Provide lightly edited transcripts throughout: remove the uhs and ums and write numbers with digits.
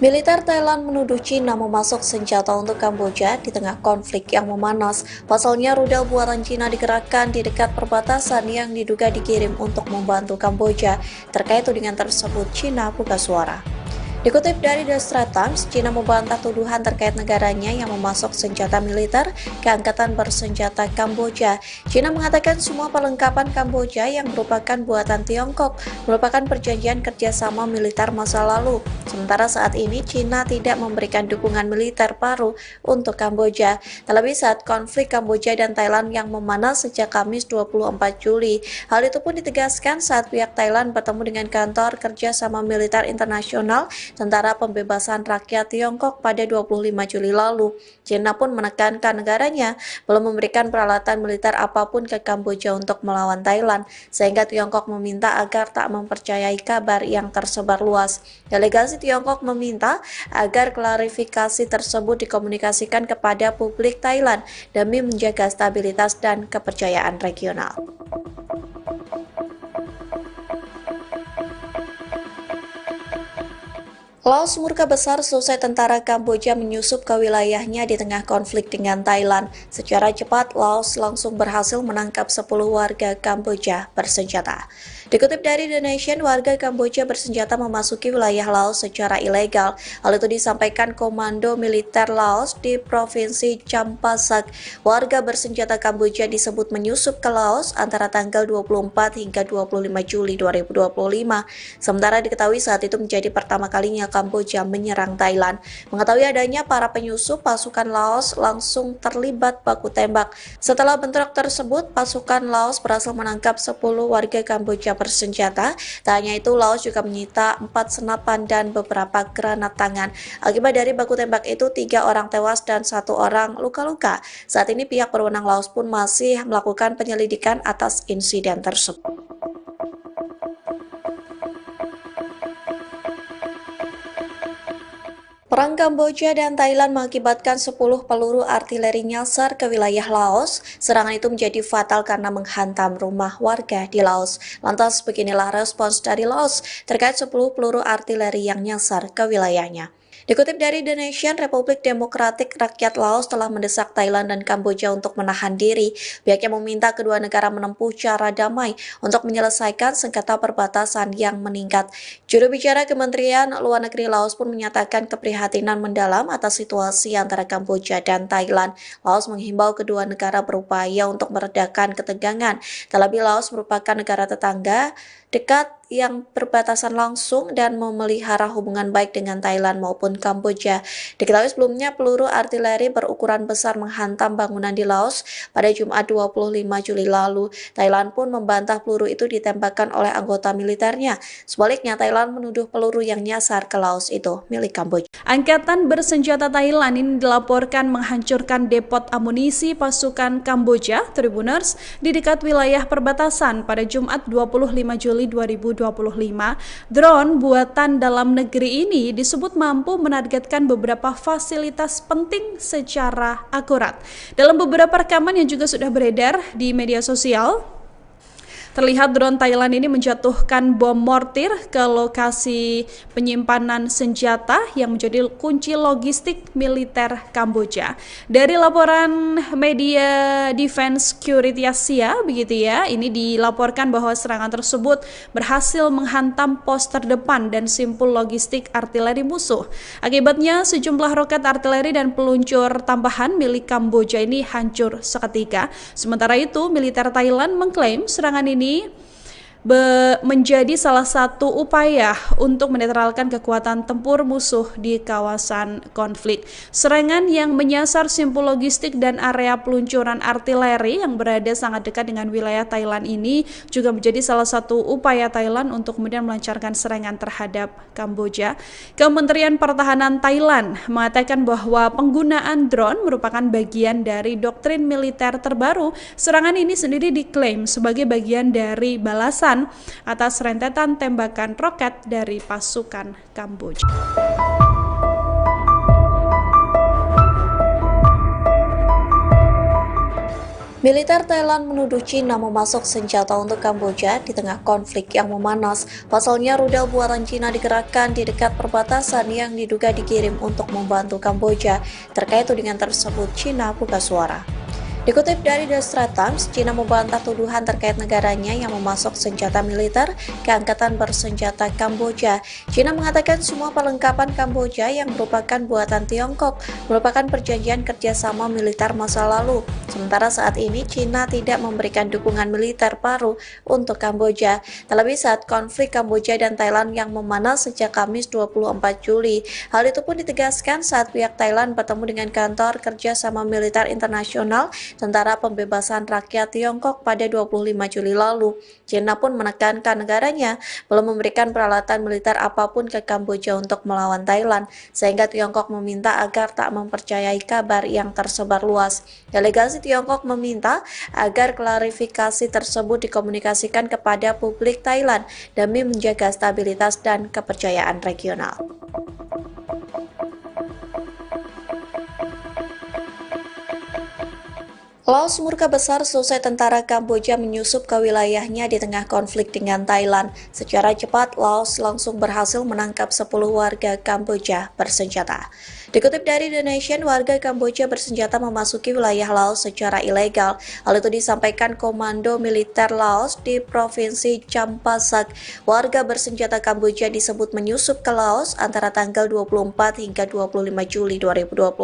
Militer Thailand menuduh Cina memasok senjata untuk Kamboja di tengah konflik yang memanas. Pasalnya, rudal buatan Cina digerakkan di dekat perbatasan yang diduga dikirim untuk membantu Kamboja. Terkait tudingan tersebut, Cina buka suara. Dikutip dari The Straits Times, Cina membantah tuduhan terkait negaranya yang memasok senjata militer ke Angkatan Bersenjata Kamboja. Cina mengatakan semua perlengkapan Kamboja yang merupakan buatan Tiongkok merupakan perjanjian kerjasama militer masa lalu. Sementara saat ini, Cina tidak memberikan dukungan militer baru untuk Kamboja. Terlebih saat konflik Kamboja dan Thailand yang memanas sejak Kamis 24 Juli. Hal itu pun ditegaskan saat pihak Thailand bertemu dengan kantor kerjasama militer internasional Tentara Pembebasan Rakyat Tiongkok pada 25 Juli lalu. Cina pun menekankan negaranya belum memberikan peralatan militer apapun ke Kamboja untuk melawan Thailand, sehingga Tiongkok meminta agar tak mempercayai kabar yang tersebar luas. Delegasi Tiongkok meminta agar klarifikasi tersebut dikomunikasikan kepada publik Thailand demi menjaga stabilitas dan kepercayaan regional. Laos murka besar selesai tentara Kamboja menyusup ke wilayahnya di tengah konflik dengan Thailand. Secara cepat, Laos langsung berhasil menangkap 10 warga Kamboja bersenjata. Dikutip dari The Nation, warga Kamboja bersenjata memasuki wilayah Laos secara ilegal. Hal itu disampaikan Komando Militer Laos di Provinsi Champasak. Warga bersenjata Kamboja disebut menyusup ke Laos antara tanggal 24 hingga 25 Juli 2025. Sementara diketahui saat itu menjadi pertama kalinya Kamboja menyerang Thailand. Mengetahui adanya para penyusup, pasukan Laos langsung terlibat baku tembak. Setelah bentrok tersebut, pasukan Laos berhasil menangkap 10 warga Kamboja bersenjata. Tak hanya itu, Laos juga menyita 4 senapan dan beberapa granat tangan. Akibat dari baku tembak itu, 3 orang tewas dan 1 orang luka-luka. Saat ini pihak berwenang Laos pun masih melakukan penyelidikan atas insiden tersebut. Perang Kamboja dan Thailand mengakibatkan 10 peluru artileri nyasar ke wilayah Laos. Serangan itu menjadi fatal karena menghantam rumah warga di Laos. Lantas beginilah respons dari Laos terkait 10 peluru artileri yang nyasar ke wilayahnya. Dikutip dari The Nation, Republik Demokratik Rakyat Laos telah mendesak Thailand dan Kamboja untuk menahan diri. Pihaknya meminta kedua negara menempuh cara damai untuk menyelesaikan sengketa perbatasan yang meningkat. Juru bicara Kementerian Luar Negeri Laos pun menyatakan keprihatinan mendalam atas situasi antara Kamboja dan Thailand. Laos menghimbau kedua negara berupaya untuk meredakan ketegangan. Terlebih Laos merupakan negara tetangga dekat yang berbatasan langsung dan memelihara hubungan baik dengan Thailand maupun Kamboja. Diketahui sebelumnya peluru artileri berukuran besar menghantam bangunan di Laos pada Jumat 25 Juli lalu. Thailand pun membantah peluru itu ditembakkan oleh anggota militernya. Sebaliknya, Thailand menuduh peluru yang nyasar ke Laos itu milik Kamboja. Angkatan bersenjata Thailand ini dilaporkan menghancurkan depot amunisi pasukan Kamboja, Tribuners, di dekat wilayah perbatasan pada Jumat 25 Juli 2025. Drone buatan dalam negeri ini disebut mampu menargetkan beberapa fasilitas penting secara akurat. Dalam beberapa rekaman yang juga sudah beredar di media sosial, terlihat drone Thailand ini menjatuhkan bom mortir ke lokasi penyimpanan senjata yang menjadi kunci logistik militer Kamboja. Dari laporan media Defense Security Asia, begitu ya, ini dilaporkan bahwa serangan tersebut berhasil menghantam pos terdepan dan simpul logistik artileri musuh. Akibatnya sejumlah roket artileri dan peluncur tambahan milik Kamboja ini hancur seketika. Sementara itu, militer Thailand mengklaim serangan ini menjadi salah satu upaya untuk menetralkan kekuatan tempur musuh di kawasan konflik. Serangan yang menyasar simpul logistik dan area peluncuran artileri yang berada sangat dekat dengan wilayah Thailand ini juga menjadi salah satu upaya Thailand untuk kemudian melancarkan serangan terhadap Kamboja. Kementerian Pertahanan Thailand mengatakan bahwa penggunaan drone merupakan bagian dari doktrin militer terbaru. Serangan ini sendiri diklaim sebagai bagian dari balasan atas rentetan tembakan roket dari pasukan Kamboja. Militer Thailand menuduh Cina memasok senjata untuk Kamboja di tengah konflik yang memanas. Pasalnya, rudal buatan Cina digerakkan di dekat perbatasan yang diduga dikirim untuk membantu Kamboja. Terkait tudingan tersebut, Cina buka suara. Dikutip dari The Straits Times, Cina membantah tuduhan terkait negaranya yang memasok senjata militer ke Angkatan Bersenjata Kamboja. Cina mengatakan semua perlengkapan Kamboja yang merupakan buatan Tiongkok merupakan perjanjian kerjasama militer masa lalu. Sementara saat ini, Cina tidak memberikan dukungan militer baru untuk Kamboja. Terlebih saat konflik Kamboja dan Thailand yang memanas sejak Kamis 24 Juli. Hal itu pun ditegaskan saat pihak Thailand bertemu dengan kantor kerjasama militer internasional Tentara Pembebasan Rakyat Tiongkok pada 25 Juli lalu. Cina pun menekankan negaranya belum memberikan peralatan militer apapun ke Kamboja untuk melawan Thailand, sehingga Tiongkok meminta agar tak mempercayai kabar yang tersebar luas. Delegasi Tiongkok meminta agar klarifikasi tersebut dikomunikasikan kepada publik Thailand demi menjaga stabilitas dan kepercayaan regional. Laos murka besar selesai tentara Kamboja menyusup ke wilayahnya di tengah konflik dengan Thailand. Secara cepat, Laos langsung berhasil menangkap 10 warga Kamboja bersenjata. Dikutip dari The Nation, warga Kamboja bersenjata memasuki wilayah Laos secara ilegal. Hal itu disampaikan Komando Militer Laos di Provinsi Champasak. Warga bersenjata Kamboja disebut menyusup ke Laos antara tanggal 24 hingga 25 Juli 2025.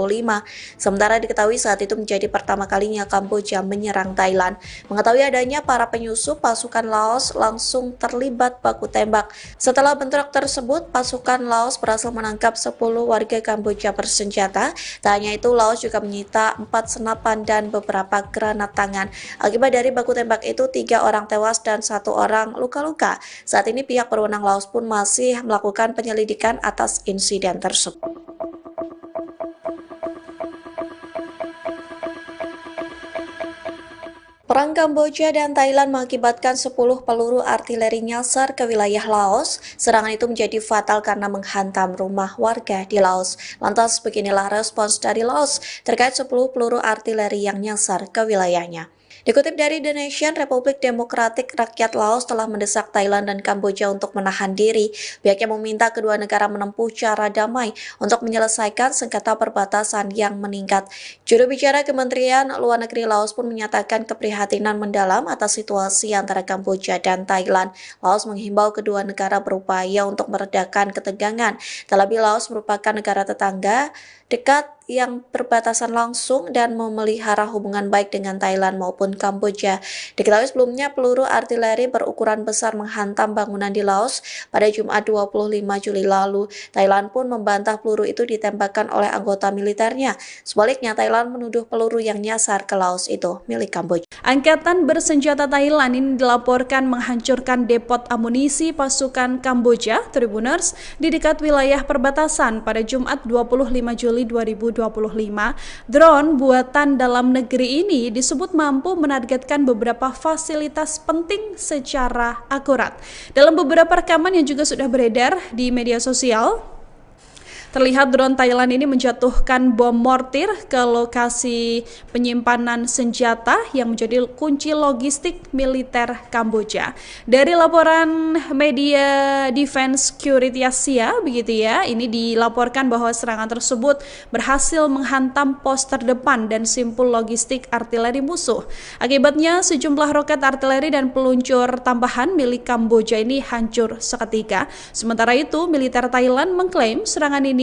Sementara diketahui saat itu menjadi pertama kalinya Kamboja menyerang Thailand. Mengetahui adanya para penyusup, pasukan Laos langsung terlibat baku tembak. Setelah bentrok tersebut, pasukan Laos berhasil menangkap 10 warga Kamboja bersenjata. Tak hanya itu, Laos juga menyita 4 senapan dan beberapa granat tangan. Akibat dari baku tembak itu, 3 orang tewas dan 1 orang luka-luka. Saat ini pihak berwenang Laos pun masih melakukan penyelidikan atas insiden tersebut. Perang Kamboja dan Thailand mengakibatkan 10 peluru artileri nyasar ke wilayah Laos. Serangan itu menjadi fatal karena menghantam rumah warga di Laos. Lantas beginilah respons dari Laos terkait 10 peluru artileri yang nyasar ke wilayahnya. Dikutip dari The Nation, Republik Demokratik Rakyat Laos telah mendesak Thailand dan Kamboja untuk menahan diri. Pihaknya meminta kedua negara menempuh cara damai untuk menyelesaikan sengketa perbatasan yang meningkat. Juru bicara Kementerian Luar Negeri Laos pun menyatakan keprihatinan mendalam atas situasi antara Kamboja dan Thailand. Laos menghimbau kedua negara berupaya untuk meredakan ketegangan. Terlebih Laos merupakan negara tetangga dekat yang berbatasan langsung dan memelihara hubungan baik dengan Thailand maupun Kamboja. Diketahui sebelumnya peluru artileri berukuran besar menghantam bangunan di Laos pada Jumat 25 Juli lalu. Thailand pun membantah peluru itu ditembakkan oleh anggota militernya. Sebaliknya, Thailand menuduh peluru yang nyasar ke Laos itu milik Kamboja. Angkatan bersenjata Thailand ini dilaporkan menghancurkan depot amunisi pasukan Kamboja, Tribuners, di dekat wilayah perbatasan pada Jumat 25 Juli 2025. Drone buatan dalam negeri ini disebut mampu menargetkan beberapa fasilitas penting secara akurat. Dalam beberapa rekaman yang juga sudah beredar di media sosial, terlihat drone Thailand ini menjatuhkan bom mortir ke lokasi penyimpanan senjata yang menjadi kunci logistik militer Kamboja. Dari laporan media Defense Security Asia, begitu ya, ini dilaporkan bahwa serangan tersebut berhasil menghantam pos terdepan dan simpul logistik artileri musuh. Akibatnya sejumlah roket artileri dan peluncur tambahan milik Kamboja ini hancur seketika. Sementara itu, militer Thailand mengklaim serangan ini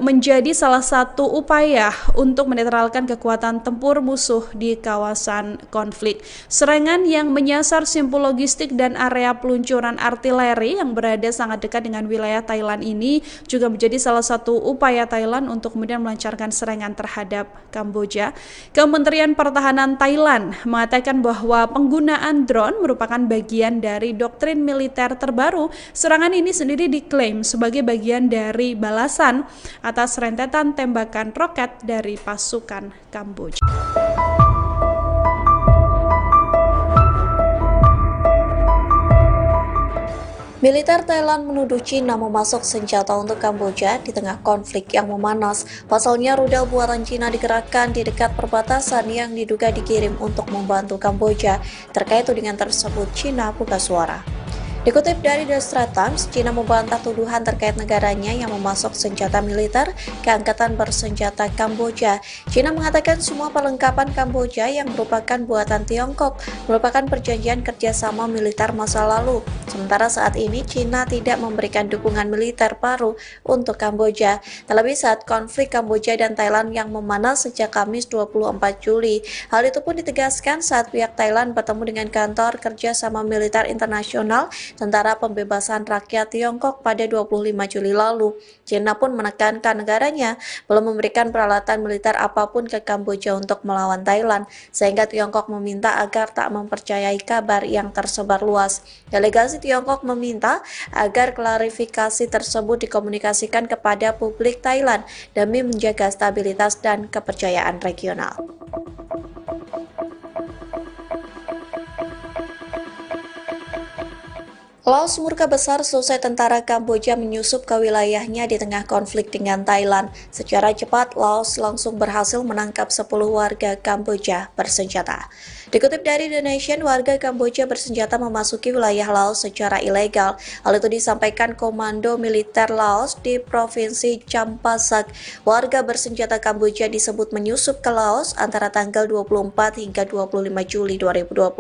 menjadi salah satu upaya untuk menetralkan kekuatan tempur musuh di kawasan konflik. Serangan yang menyasar simpul logistik dan area peluncuran artileri yang berada sangat dekat dengan wilayah Thailand ini juga menjadi salah satu upaya Thailand untuk kemudian melancarkan serangan terhadap Kamboja. Kementerian Pertahanan Thailand mengatakan bahwa penggunaan drone merupakan bagian dari doktrin militer terbaru. Serangan ini sendiri diklaim sebagai bagian dari balasan atas rentetan tembakan roket dari pasukan Kamboja. Militer Thailand menuduh Cina memasok senjata untuk Kamboja di tengah konflik yang memanas. Pasalnya rudal buatan Cina dikerahkan di dekat perbatasan yang diduga dikirim untuk membantu Kamboja. Terkait tudingan tersebut, Cina buka suara. Dikutip dari The Straits Times, Cina membantah tuduhan terkait negaranya yang memasok senjata militer ke Angkatan Bersenjata Kamboja. Cina mengatakan semua perlengkapan Kamboja yang merupakan buatan Tiongkok merupakan perjanjian kerjasama militer masa lalu. Sementara saat ini Cina tidak memberikan dukungan militer baru untuk Kamboja. Terlebih saat konflik Kamboja dan Thailand yang memanas sejak Kamis 24 Juli. Hal itu pun ditegaskan saat pihak Thailand bertemu dengan kantor kerjasama militer internasional Tentara Pembebasan Rakyat Tiongkok pada 25 Juli lalu. Cina pun menekankan negaranya belum memberikan peralatan militer apapun ke Kamboja untuk melawan Thailand, sehingga Tiongkok meminta agar tak mempercayai kabar yang tersebar luas. Delegasi Tiongkok meminta agar klarifikasi tersebut dikomunikasikan kepada publik Thailand demi menjaga stabilitas dan kepercayaan regional. Laos murka besar selesai tentara Kamboja menyusup ke wilayahnya di tengah konflik dengan Thailand. Secara cepat, Laos langsung berhasil menangkap 10 warga Kamboja bersenjata. Dikutip dari The Nation, warga Kamboja bersenjata memasuki wilayah Laos secara ilegal. Hal itu disampaikan Komando Militer Laos di Provinsi Champasak. Warga bersenjata Kamboja disebut menyusup ke Laos antara tanggal 24 hingga 25 Juli 2025.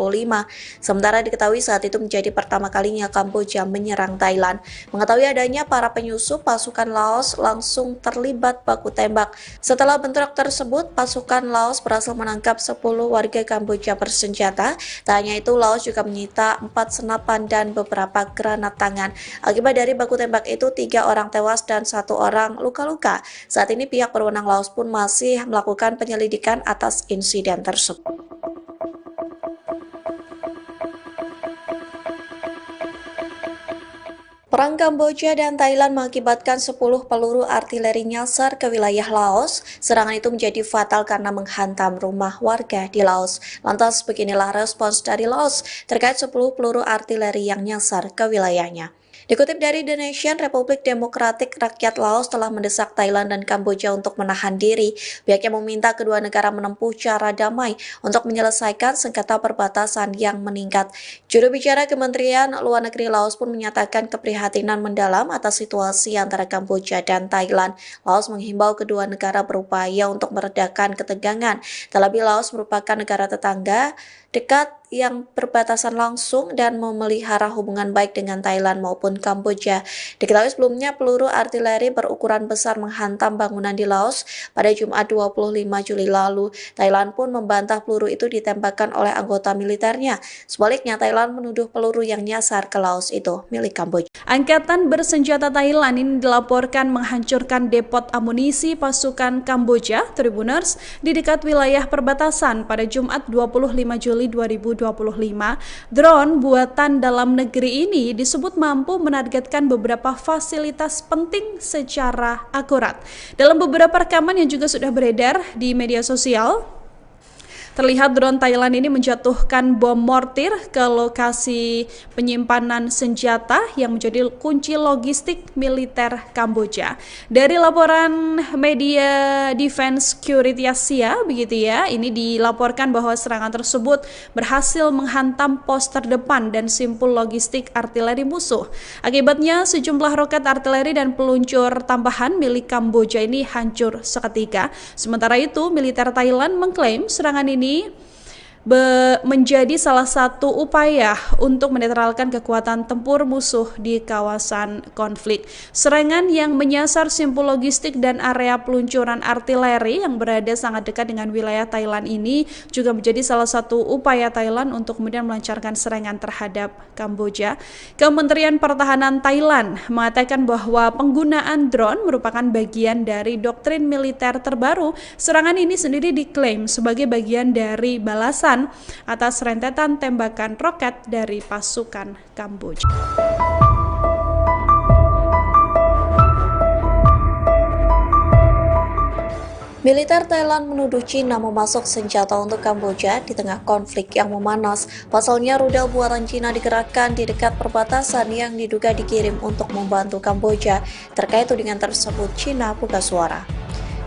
Sementara diketahui saat itu menjadi pertama kalinya Kamboja menyerang Thailand. Mengetahui adanya para penyusup, pasukan Laos langsung terlibat baku tembak. Setelah bentrok tersebut, pasukan Laos berhasil menangkap 10 warga Kamboja bersenjata. Tak hanya itu, Laos juga menyita 4 senapan dan beberapa granat tangan. Akibat dari baku tembak itu, 3 orang tewas dan 1 orang luka-luka. Saat ini pihak berwenang Laos pun masih melakukan penyelidikan atas insiden tersebut. Perang Kamboja dan Thailand mengakibatkan 10 peluru artileri nyasar ke wilayah Laos. Serangan itu menjadi fatal karena menghantam rumah warga di Laos. Lantas beginilah respons dari Laos terkait 10 peluru artileri yang nyasar ke wilayahnya. Dikutip dari The Nation, Republik Demokratik Rakyat Laos telah mendesak Thailand dan Kamboja untuk menahan diri. Pihaknya meminta kedua negara menempuh cara damai untuk menyelesaikan sengketa perbatasan yang meningkat. Juru bicara Kementerian Luar Negeri Laos pun menyatakan keprihatinan mendalam atas situasi antara Kamboja dan Thailand. Laos menghimbau kedua negara berupaya untuk meredakan ketegangan. Terlebih Laos merupakan negara tetangga dekat yang berbatasan langsung dan memelihara hubungan baik dengan Thailand maupun Kamboja. Diketahui sebelumnya peluru artileri berukuran besar menghantam bangunan di Laos pada Jumat 25 Juli lalu. Thailand pun membantah peluru itu ditembakkan oleh anggota militernya. Sebaliknya, Thailand menuduh peluru yang nyasar ke Laos itu milik Kamboja. Angkatan bersenjata Thailand ini dilaporkan menghancurkan depot amunisi pasukan Kamboja, Tribuners, di dekat wilayah perbatasan pada Jumat 25 Juli 2025. Drone buatan dalam negeri ini disebut mampu menargetkan beberapa fasilitas penting secara akurat. Dalam beberapa rekaman yang juga sudah beredar di media sosial, terlihat drone Thailand ini menjatuhkan bom mortir ke lokasi penyimpanan senjata yang menjadi kunci logistik militer Kamboja. Dari laporan media Defense Security Asia, begitu ya, ini dilaporkan bahwa serangan tersebut berhasil menghantam pos terdepan dan simpul logistik artileri musuh. Akibatnya sejumlah roket artileri dan peluncur tambahan milik Kamboja ini hancur seketika. Sementara itu, militer Thailand mengklaim serangan ini menjadi salah satu upaya untuk menetralkan kekuatan tempur musuh di kawasan konflik. Serangan yang menyasar simpul logistik dan area peluncuran artileri yang berada sangat dekat dengan wilayah Thailand ini juga menjadi salah satu upaya Thailand untuk kemudian melancarkan serangan terhadap Kamboja. Kementerian Pertahanan Thailand mengatakan bahwa penggunaan drone merupakan bagian dari doktrin militer terbaru. Serangan ini sendiri diklaim sebagai bagian dari balasan atas rentetan tembakan roket dari pasukan Kamboja. Militer Thailand menuduh Cina memasok senjata untuk Kamboja di tengah konflik yang memanas. Pasalnya, rudal buatan Cina digerakkan di dekat perbatasan yang diduga dikirim untuk membantu Kamboja. Terkait tudingan tersebut, Cina buka suara.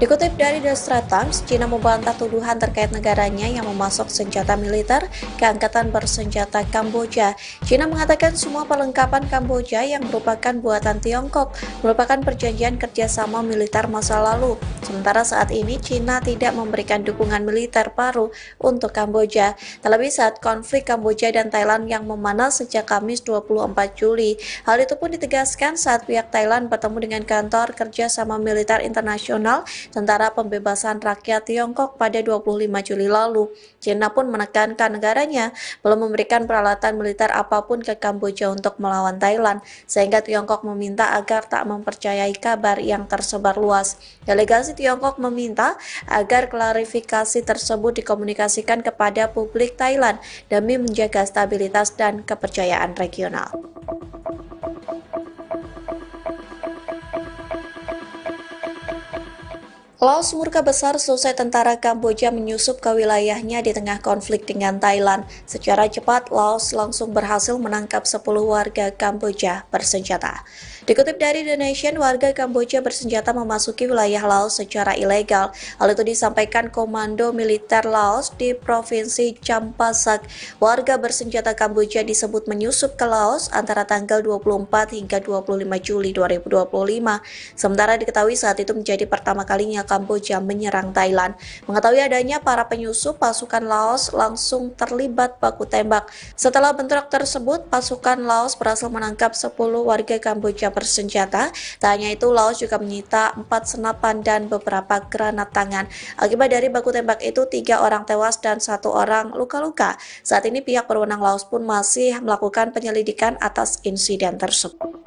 Dikutip dari The Straits Times, Cina membantah tuduhan terkait negaranya yang memasok senjata militer ke Angkatan Bersenjata Kamboja. Cina mengatakan semua perlengkapan Kamboja yang merupakan buatan Tiongkok merupakan perjanjian kerjasama militer masa lalu. Sementara saat ini Cina tidak memberikan dukungan militer baru untuk Kamboja. Terlebih saat konflik Kamboja dan Thailand yang memanas sejak Kamis 24 Juli. Hal itu pun ditegaskan saat pihak Thailand bertemu dengan kantor kerjasama militer internasional Tentara Pembebasan Rakyat Tiongkok pada 25 Juli lalu. Cina pun menekankan negaranya belum memberikan peralatan militer apapun ke Kamboja untuk melawan Thailand, sehingga Tiongkok meminta agar tak mempercayai kabar yang tersebar luas. Delegasi Tiongkok meminta agar klarifikasi tersebut dikomunikasikan kepada publik Thailand demi menjaga stabilitas dan kepercayaan regional. Laos murka besar selesai tentara Kamboja menyusup ke wilayahnya di tengah konflik dengan Thailand. Secara cepat, Laos langsung berhasil menangkap 10 warga Kamboja bersenjata. Dikutip dari The Nation, warga Kamboja bersenjata memasuki wilayah Laos secara ilegal. Hal itu disampaikan Komando Militer Laos di Provinsi Champasak. Warga bersenjata Kamboja disebut menyusup ke Laos antara tanggal 24 hingga 25 Juli 2025. Sementara diketahui saat itu menjadi pertama kalinya Kamboja menyerang Thailand. Mengetahui adanya para penyusup, pasukan Laos langsung terlibat baku tembak. Setelah bentrok tersebut, pasukan Laos berhasil menangkap 10 warga Kamboja bersenjata. Tak hanya itu, Laos juga menyita 4 senapan dan beberapa granat tangan. Akibat dari baku tembak itu, 3 orang tewas dan 1 orang luka-luka. Saat ini pihak berwenang Laos pun masih melakukan penyelidikan atas insiden tersebut.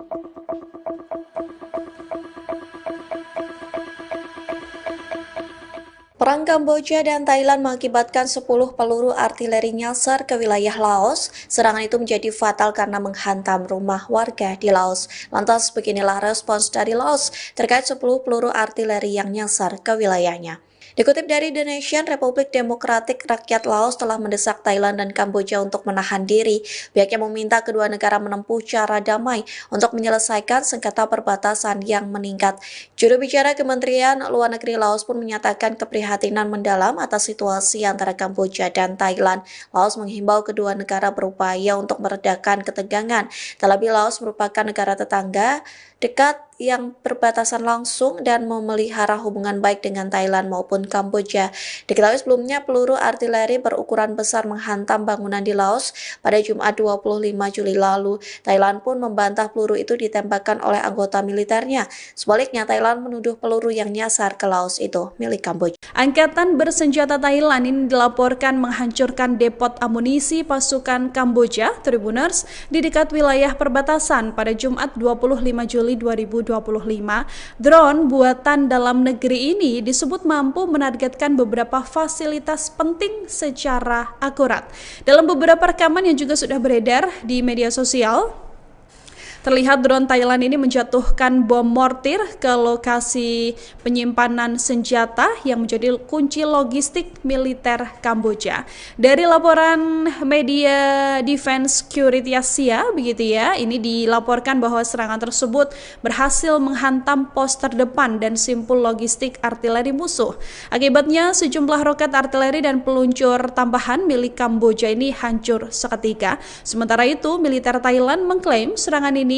Perang Kamboja dan Thailand mengakibatkan 10 peluru artileri nyasar ke wilayah Laos. Serangan itu menjadi fatal karena menghantam rumah warga di Laos. Lantas beginilah respons dari Laos terkait 10 peluru artileri yang nyasar ke wilayahnya. Dikutip dari The Nation, Republik Demokratik Rakyat Laos telah mendesak Thailand dan Kamboja untuk menahan diri. Pihaknya meminta kedua negara menempuh cara damai untuk menyelesaikan sengketa perbatasan yang meningkat. Juru bicara Kementerian Luar Negeri Laos pun menyatakan keprihatinan mendalam atas situasi antara Kamboja dan Thailand. Laos menghimbau kedua negara berupaya untuk meredakan ketegangan. Terlebih Laos merupakan negara tetangga dekat yang berbatasan langsung dan memelihara hubungan baik dengan Thailand maupun Kamboja. Diketahui sebelumnya peluru artileri berukuran besar menghantam bangunan di Laos pada Jumat 25 Juli lalu. Thailand pun membantah peluru itu ditembakkan oleh anggota militernya. Sebaliknya, Thailand menuduh peluru yang nyasar ke Laos itu milik Kamboja. Angkatan bersenjata Thailand ini dilaporkan menghancurkan depot amunisi pasukan Kamboja, Tribuners, di dekat wilayah perbatasan pada Jumat 25 Juli 2025. Drone buatan dalam negeri ini disebut mampu menargetkan beberapa fasilitas penting secara akurat. Dalam beberapa rekaman yang juga sudah beredar di media sosial, terlihat drone Thailand ini menjatuhkan bom mortir ke lokasi penyimpanan senjata yang menjadi kunci logistik militer Kamboja. Dari laporan media Defense Security Asia, begitu ya, ini dilaporkan bahwa serangan tersebut berhasil menghantam pos terdepan dan simpul logistik artileri musuh. Akibatnya sejumlah roket artileri dan peluncur tambahan milik Kamboja ini hancur seketika. Sementara itu, militer Thailand mengklaim serangan ini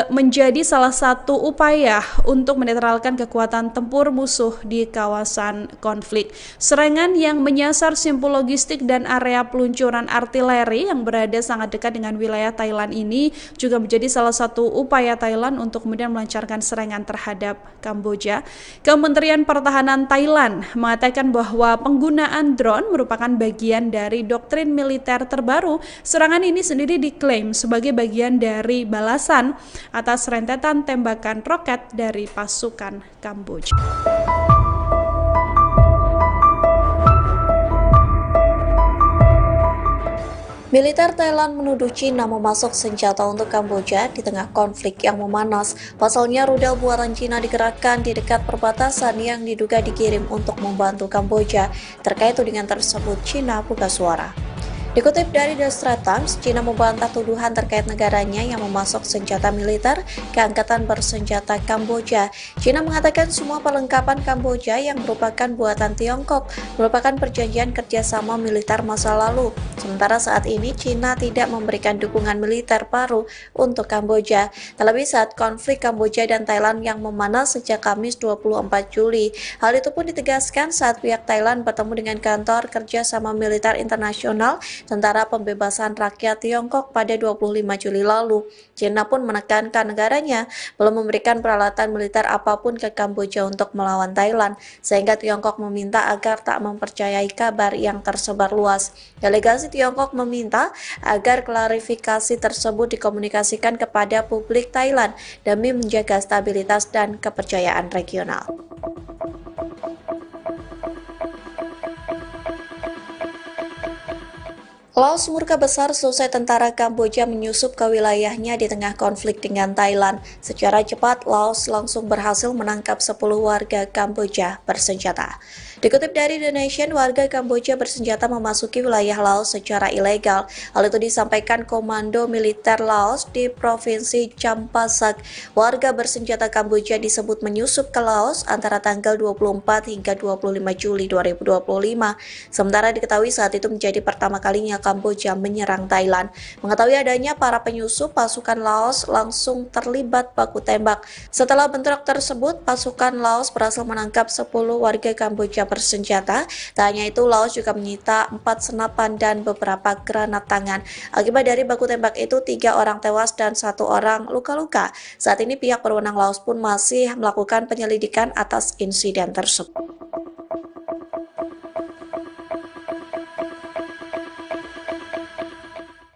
menjadi salah satu upaya untuk menetralkan kekuatan tempur musuh di kawasan konflik. Serangan yang menyasar simpul logistik dan area peluncuran artileri yang berada sangat dekat dengan wilayah Thailand ini juga menjadi salah satu upaya Thailand untuk kemudian melancarkan serangan terhadap Kamboja. Kementerian Pertahanan Thailand mengatakan bahwa penggunaan drone merupakan bagian dari doktrin militer terbaru. Serangan ini sendiri diklaim sebagai bagian dari balasan atas rentetan tembakan roket dari pasukan Kamboja. Militer Thailand menuduh Cina memasok senjata untuk Kamboja di tengah konflik yang memanas. Pasalnya, rudal buatan Cina digerakkan di dekat perbatasan yang diduga dikirim untuk membantu Kamboja. Terkait tudingan tersebut, Cina buka suara. Dikutip dari The Straits Times, Cina membantah tuduhan terkait negaranya yang memasok senjata militer ke Angkatan Bersenjata Kamboja. Cina mengatakan semua perlengkapan Kamboja yang merupakan buatan Tiongkok merupakan perjanjian kerjasama militer masa lalu. Sementara saat ini Cina tidak memberikan dukungan militer baru untuk Kamboja. Terlebih saat konflik Kamboja dan Thailand yang memanas sejak Kamis 24 Juli. Hal itu pun ditegaskan saat pihak Thailand bertemu dengan kantor kerjasama militer internasional Tentara Pembebasan Rakyat Tiongkok pada 25 Juli lalu. Cina pun menekankan negaranya belum memberikan peralatan militer apapun ke Kamboja untuk melawan Thailand, sehingga Tiongkok meminta agar tak mempercayai kabar yang tersebar luas. Delegasi Tiongkok meminta agar klarifikasi tersebut dikomunikasikan kepada publik Thailand demi menjaga stabilitas dan kepercayaan regional. Laos murka besar selesai tentara Kamboja menyusup ke wilayahnya di tengah konflik dengan Thailand. Secara cepat, Laos langsung berhasil menangkap 10 warga Kamboja bersenjata. Dikutip dari The Nation, warga Kamboja bersenjata memasuki wilayah Laos secara ilegal. Hal itu disampaikan Komando Militer Laos di Provinsi Champasak. Warga bersenjata Kamboja disebut menyusup ke Laos antara tanggal 24 hingga 25 Juli 2025. Sementara diketahui saat itu menjadi pertama kalinya Kamboja menyerang Thailand. Mengetahui adanya para penyusup, pasukan Laos langsung terlibat baku tembak. Setelah bentrok tersebut, pasukan Laos berhasil menangkap 10 warga Kamboja bersenjata. Tak hanya itu, Laos juga menyita 4 senapan dan beberapa granat tangan. Akibat dari baku tembak itu, 3 orang tewas dan 1 orang luka-luka. Saat ini pihak berwenang Laos pun masih melakukan penyelidikan atas insiden tersebut.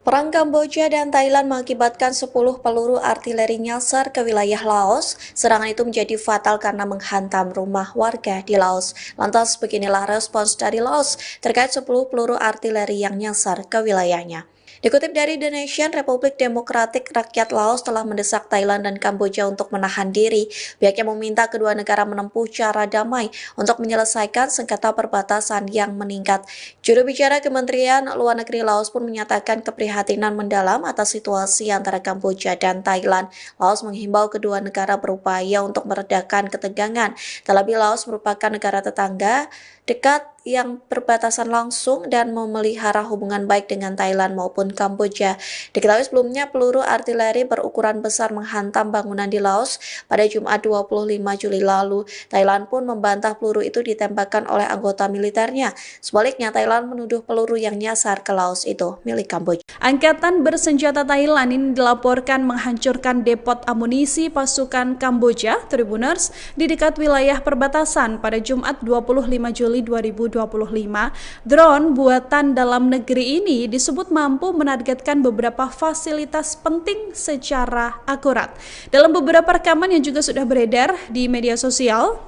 Perang Kamboja dan Thailand mengakibatkan 10 peluru artileri nyasar ke wilayah Laos. Serangan itu menjadi fatal karena menghantam rumah warga di Laos. Lantas beginilah respons dari Laos terkait 10 peluru artileri yang nyasar ke wilayahnya. Dikutip dari The Nation, Republik Demokratik Rakyat Laos telah mendesak Thailand dan Kamboja untuk menahan diri. Pihaknya meminta kedua negara menempuh cara damai untuk menyelesaikan sengketa perbatasan yang meningkat. Juru bicara Kementerian Luar Negeri Laos pun menyatakan keprihatinan mendalam atas situasi antara Kamboja dan Thailand. Laos menghimbau kedua negara berupaya untuk meredakan ketegangan. Terlebih Laos merupakan negara tetangga dekat yang berbatasan langsung dan memelihara hubungan baik dengan Thailand maupun Kamboja. Diketahui sebelumnya peluru artileri berukuran besar menghantam bangunan di Laos pada Jumat 25 Juli lalu. Thailand pun membantah peluru itu ditembakkan oleh anggota militernya. Sebaliknya, Thailand menuduh peluru yang nyasar ke Laos itu milik Kamboja. Angkatan bersenjata Thailand ini dilaporkan menghancurkan depot amunisi pasukan Kamboja, Tribuners, di dekat wilayah perbatasan pada Jumat 25 Juli 2025. Drone buatan dalam negeri ini disebut mampu menargetkan beberapa fasilitas penting secara akurat. Dalam beberapa rekaman yang juga sudah beredar di media sosial,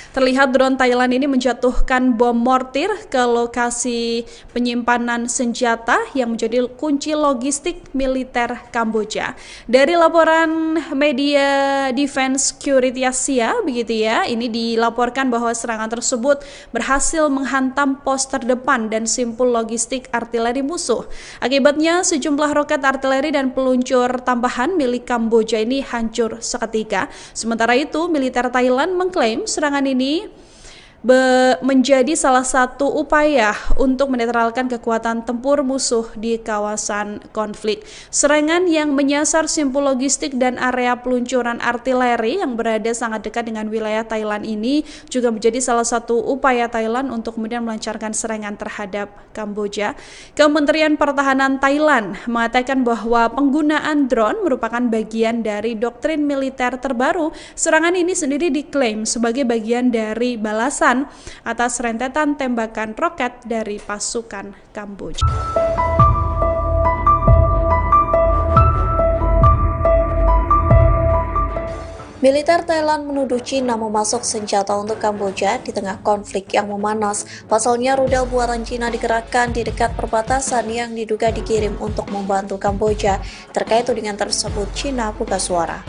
terlihat drone Thailand ini menjatuhkan bom mortir ke lokasi penyimpanan senjata yang menjadi kunci logistik militer Kamboja. Dari laporan media Defense Security Asia, begitu ya, ini dilaporkan bahwa serangan tersebut berhasil menghantam pos terdepan dan simpul logistik artileri musuh. Akibatnya sejumlah roket artileri dan peluncur tambahan milik Kamboja ini hancur seketika. Sementara itu, militer Thailand mengklaim serangan ini menjadi salah satu upaya untuk menetralkan kekuatan tempur musuh di kawasan konflik. Serangan yang menyasar simpul logistik dan area peluncuran artileri yang berada sangat dekat dengan wilayah Thailand ini juga menjadi salah satu upaya Thailand untuk kemudian melancarkan serangan terhadap Kamboja. Kementerian Pertahanan Thailand mengatakan bahwa penggunaan drone merupakan bagian dari doktrin militer terbaru. Serangan ini sendiri diklaim sebagai bagian dari balasan atas rentetan tembakan roket dari pasukan Kamboja. Militer Thailand menuduh Cina memasok senjata untuk Kamboja di tengah konflik yang memanas. Pasalnya, rudal buatan Cina dikerahkan di dekat perbatasan yang diduga dikirim untuk membantu Kamboja. Terkait tudingan tersebut, Cina buka suara.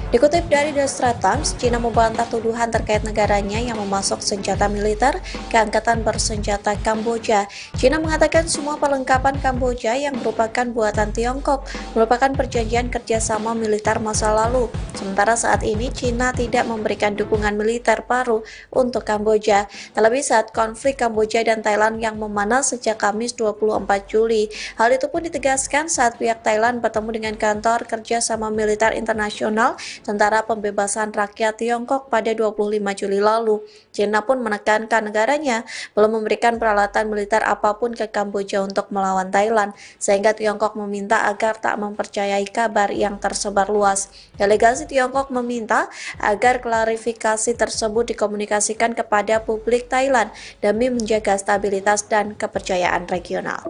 Dikutip dari The Straits Times, Cina membantah tuduhan terkait negaranya yang memasok senjata militer ke Angkatan Bersenjata Kamboja. Cina mengatakan semua perlengkapan Kamboja yang merupakan buatan Tiongkok merupakan perjanjian kerjasama militer masa lalu. Sementara saat ini Cina tidak memberikan dukungan militer baru untuk Kamboja. Terlebih saat konflik Kamboja dan Thailand yang memanas sejak Kamis 24 Juli. Hal itu pun ditegaskan saat pihak Thailand bertemu dengan kantor kerjasama militer internasional Tentara Pembebasan Rakyat Tiongkok pada 25 Juli lalu. Cina pun menekankan negaranya belum memberikan peralatan militer apapun ke Kamboja untuk melawan Thailand, sehingga Tiongkok meminta agar tak mempercayai kabar yang tersebar luas. Delegasi Tiongkok meminta agar klarifikasi tersebut dikomunikasikan kepada publik Thailand demi menjaga stabilitas dan kepercayaan regional.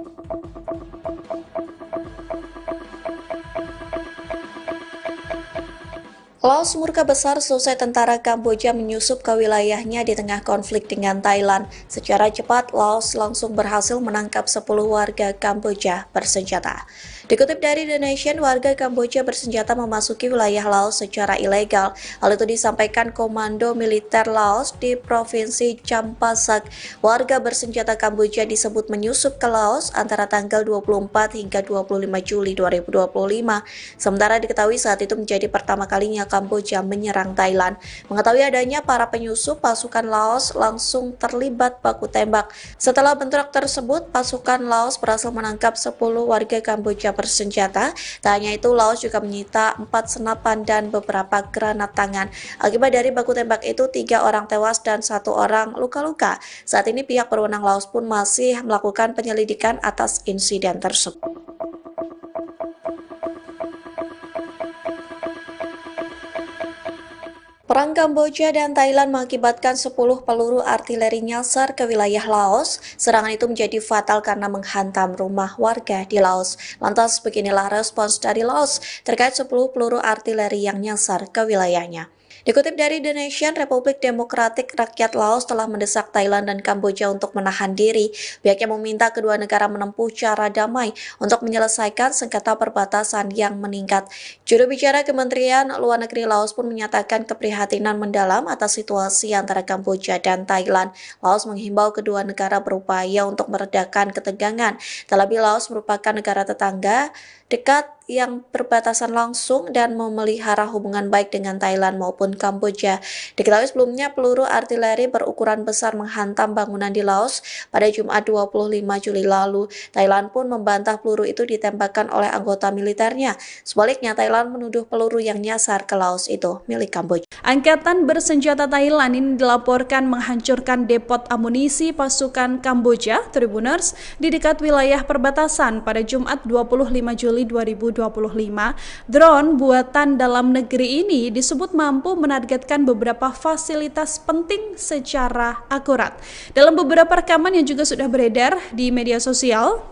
Laos murka besar selesai tentara Kamboja menyusup ke wilayahnya di tengah konflik dengan Thailand. Secara cepat, Laos langsung berhasil menangkap 10 warga Kamboja bersenjata. Dikutip dari The Nation, warga Kamboja bersenjata memasuki wilayah Laos secara ilegal. Hal itu disampaikan Komando Militer Laos di Provinsi Champasak. Warga bersenjata Kamboja disebut menyusup ke Laos antara tanggal 24 hingga 25 Juli 2025. Sementara diketahui saat itu menjadi pertama kalinya Kamboja menyerang Thailand. Mengetahui adanya para penyusup, pasukan Laos langsung terlibat baku tembak. Setelah bentrok tersebut, pasukan Laos berhasil menangkap 10 warga Kamboja bersenjata. Tak hanya itu, Laos juga menyita 4 senapan dan beberapa granat tangan. Akibat dari baku tembak itu, 3 orang tewas dan 1 orang luka-luka. Saat ini pihak berwenang Laos pun masih melakukan penyelidikan atas insiden tersebut. Perang Kamboja dan Thailand mengakibatkan 10 peluru artileri nyasar ke wilayah Laos. Serangan itu menjadi fatal karena menghantam rumah warga di Laos. Lantas beginilah respons dari Laos terkait 10 peluru artileri yang nyasar ke wilayahnya. Dikutip dari The Nation, Republik Demokratik Rakyat Laos telah mendesak Thailand dan Kamboja untuk menahan diri. Pihaknya meminta kedua negara menempuh cara damai untuk menyelesaikan sengketa perbatasan yang meningkat. Juru bicara Kementerian Luar Negeri Laos pun menyatakan keprihatinan mendalam atas situasi antara Kamboja dan Thailand. Laos menghimbau kedua negara berupaya untuk meredakan ketegangan. Terlebih Laos merupakan negara tetangga dekat yang berbatasan langsung dan memelihara hubungan baik dengan Thailand maupun Kamboja. Diketahui sebelumnya peluru artileri berukuran besar menghantam bangunan di Laos pada Jumat 25 Juli lalu. Thailand pun membantah peluru itu ditembakkan oleh anggota militernya. Sebaliknya, Thailand menuduh peluru yang nyasar ke Laos itu milik Kamboja. Angkatan bersenjata Thailand ini dilaporkan menghancurkan depot amunisi pasukan Kamboja, Tribuners, di dekat wilayah perbatasan pada Jumat 25 Juli 2025. Drone buatan dalam negeri ini disebut mampu menargetkan beberapa fasilitas penting secara akurat. Dalam beberapa rekaman yang juga sudah beredar di media sosial,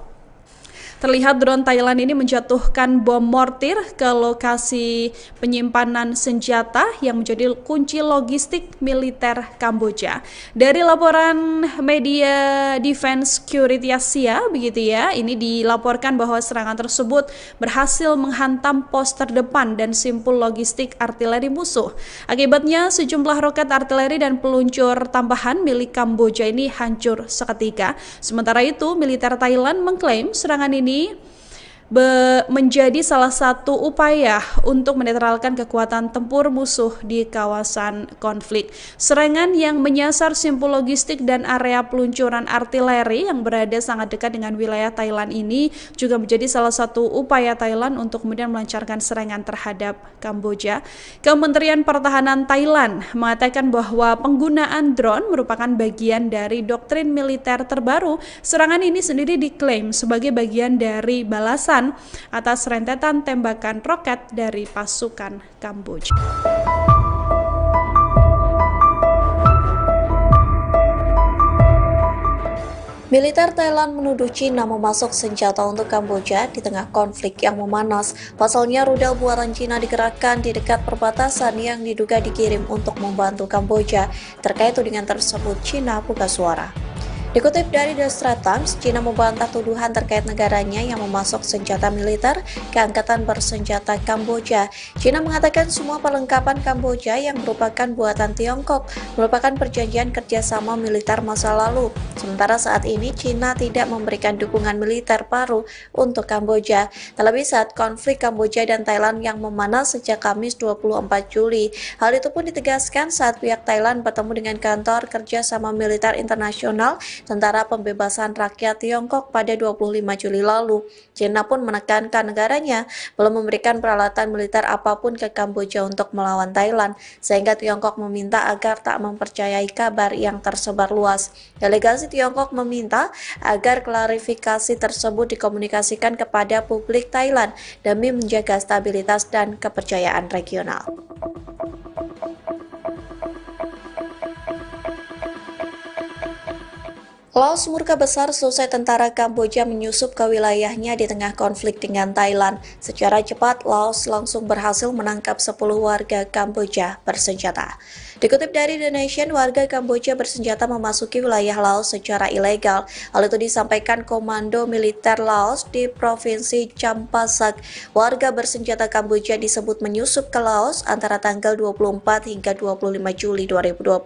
terlihat drone Thailand ini menjatuhkan bom mortir ke lokasi penyimpanan senjata yang menjadi kunci logistik militer Kamboja. Dari laporan media Defense Security Asia, begitu ya, ini dilaporkan bahwa serangan tersebut berhasil menghantam pos terdepan dan simpul logistik artileri musuh. Akibatnya sejumlah roket artileri dan peluncur tambahan milik Kamboja ini hancur seketika. Sementara itu, militer Thailand mengklaim serangan ini menjadi salah satu upaya untuk menetralkan kekuatan tempur musuh di kawasan konflik. Serangan yang menyasar simpul logistik dan area peluncuran artileri yang berada sangat dekat dengan wilayah Thailand ini juga menjadi salah satu upaya Thailand untuk kemudian melancarkan serangan terhadap Kamboja. Kementerian Pertahanan Thailand mengatakan bahwa penggunaan drone merupakan bagian dari doktrin militer terbaru. Serangan ini sendiri diklaim sebagai bagian dari balasan atas rentetan tembakan roket dari pasukan Kamboja. Militer Thailand menuduh Cina memasok senjata untuk Kamboja di tengah konflik yang memanas. Pasalnya, rudal buatan Cina digerakkan di dekat perbatasan yang diduga dikirim untuk membantu Kamboja. Terkait tudingan tersebut, Cina buka suara. Dikutip dari The Straits Times, Cina membantah tuduhan terkait negaranya yang memasok senjata militer ke Angkatan Bersenjata Kamboja. Cina mengatakan semua perlengkapan Kamboja yang merupakan buatan Tiongkok merupakan perjanjian kerjasama militer masa lalu. Sementara saat ini Cina tidak memberikan dukungan militer baru untuk Kamboja. Terlebih saat konflik Kamboja dan Thailand yang memanas sejak Kamis 24 Juli. Hal itu pun ditegaskan saat pihak Thailand bertemu dengan kantor kerjasama militer internasional Tentara Pembebasan Rakyat Tiongkok pada 25 Juli lalu. Cina pun menekankan negaranya belum memberikan peralatan militer apapun ke Kamboja untuk melawan Thailand, sehingga Tiongkok meminta agar tak mempercayai kabar yang tersebar luas. Delegasi Tiongkok meminta agar klarifikasi tersebut dikomunikasikan kepada publik Thailand demi menjaga stabilitas dan kepercayaan regional. Laos murka besar selesai tentara Kamboja menyusup ke wilayahnya di tengah konflik dengan Thailand. Secara cepat, Laos langsung berhasil menangkap 10 warga Kamboja bersenjata. Dikutip dari The Nation, warga Kamboja bersenjata memasuki wilayah Laos secara ilegal. Hal itu disampaikan Komando Militer Laos di Provinsi Champasak. Warga bersenjata Kamboja disebut menyusup ke Laos antara tanggal 24 hingga 25 Juli 2025.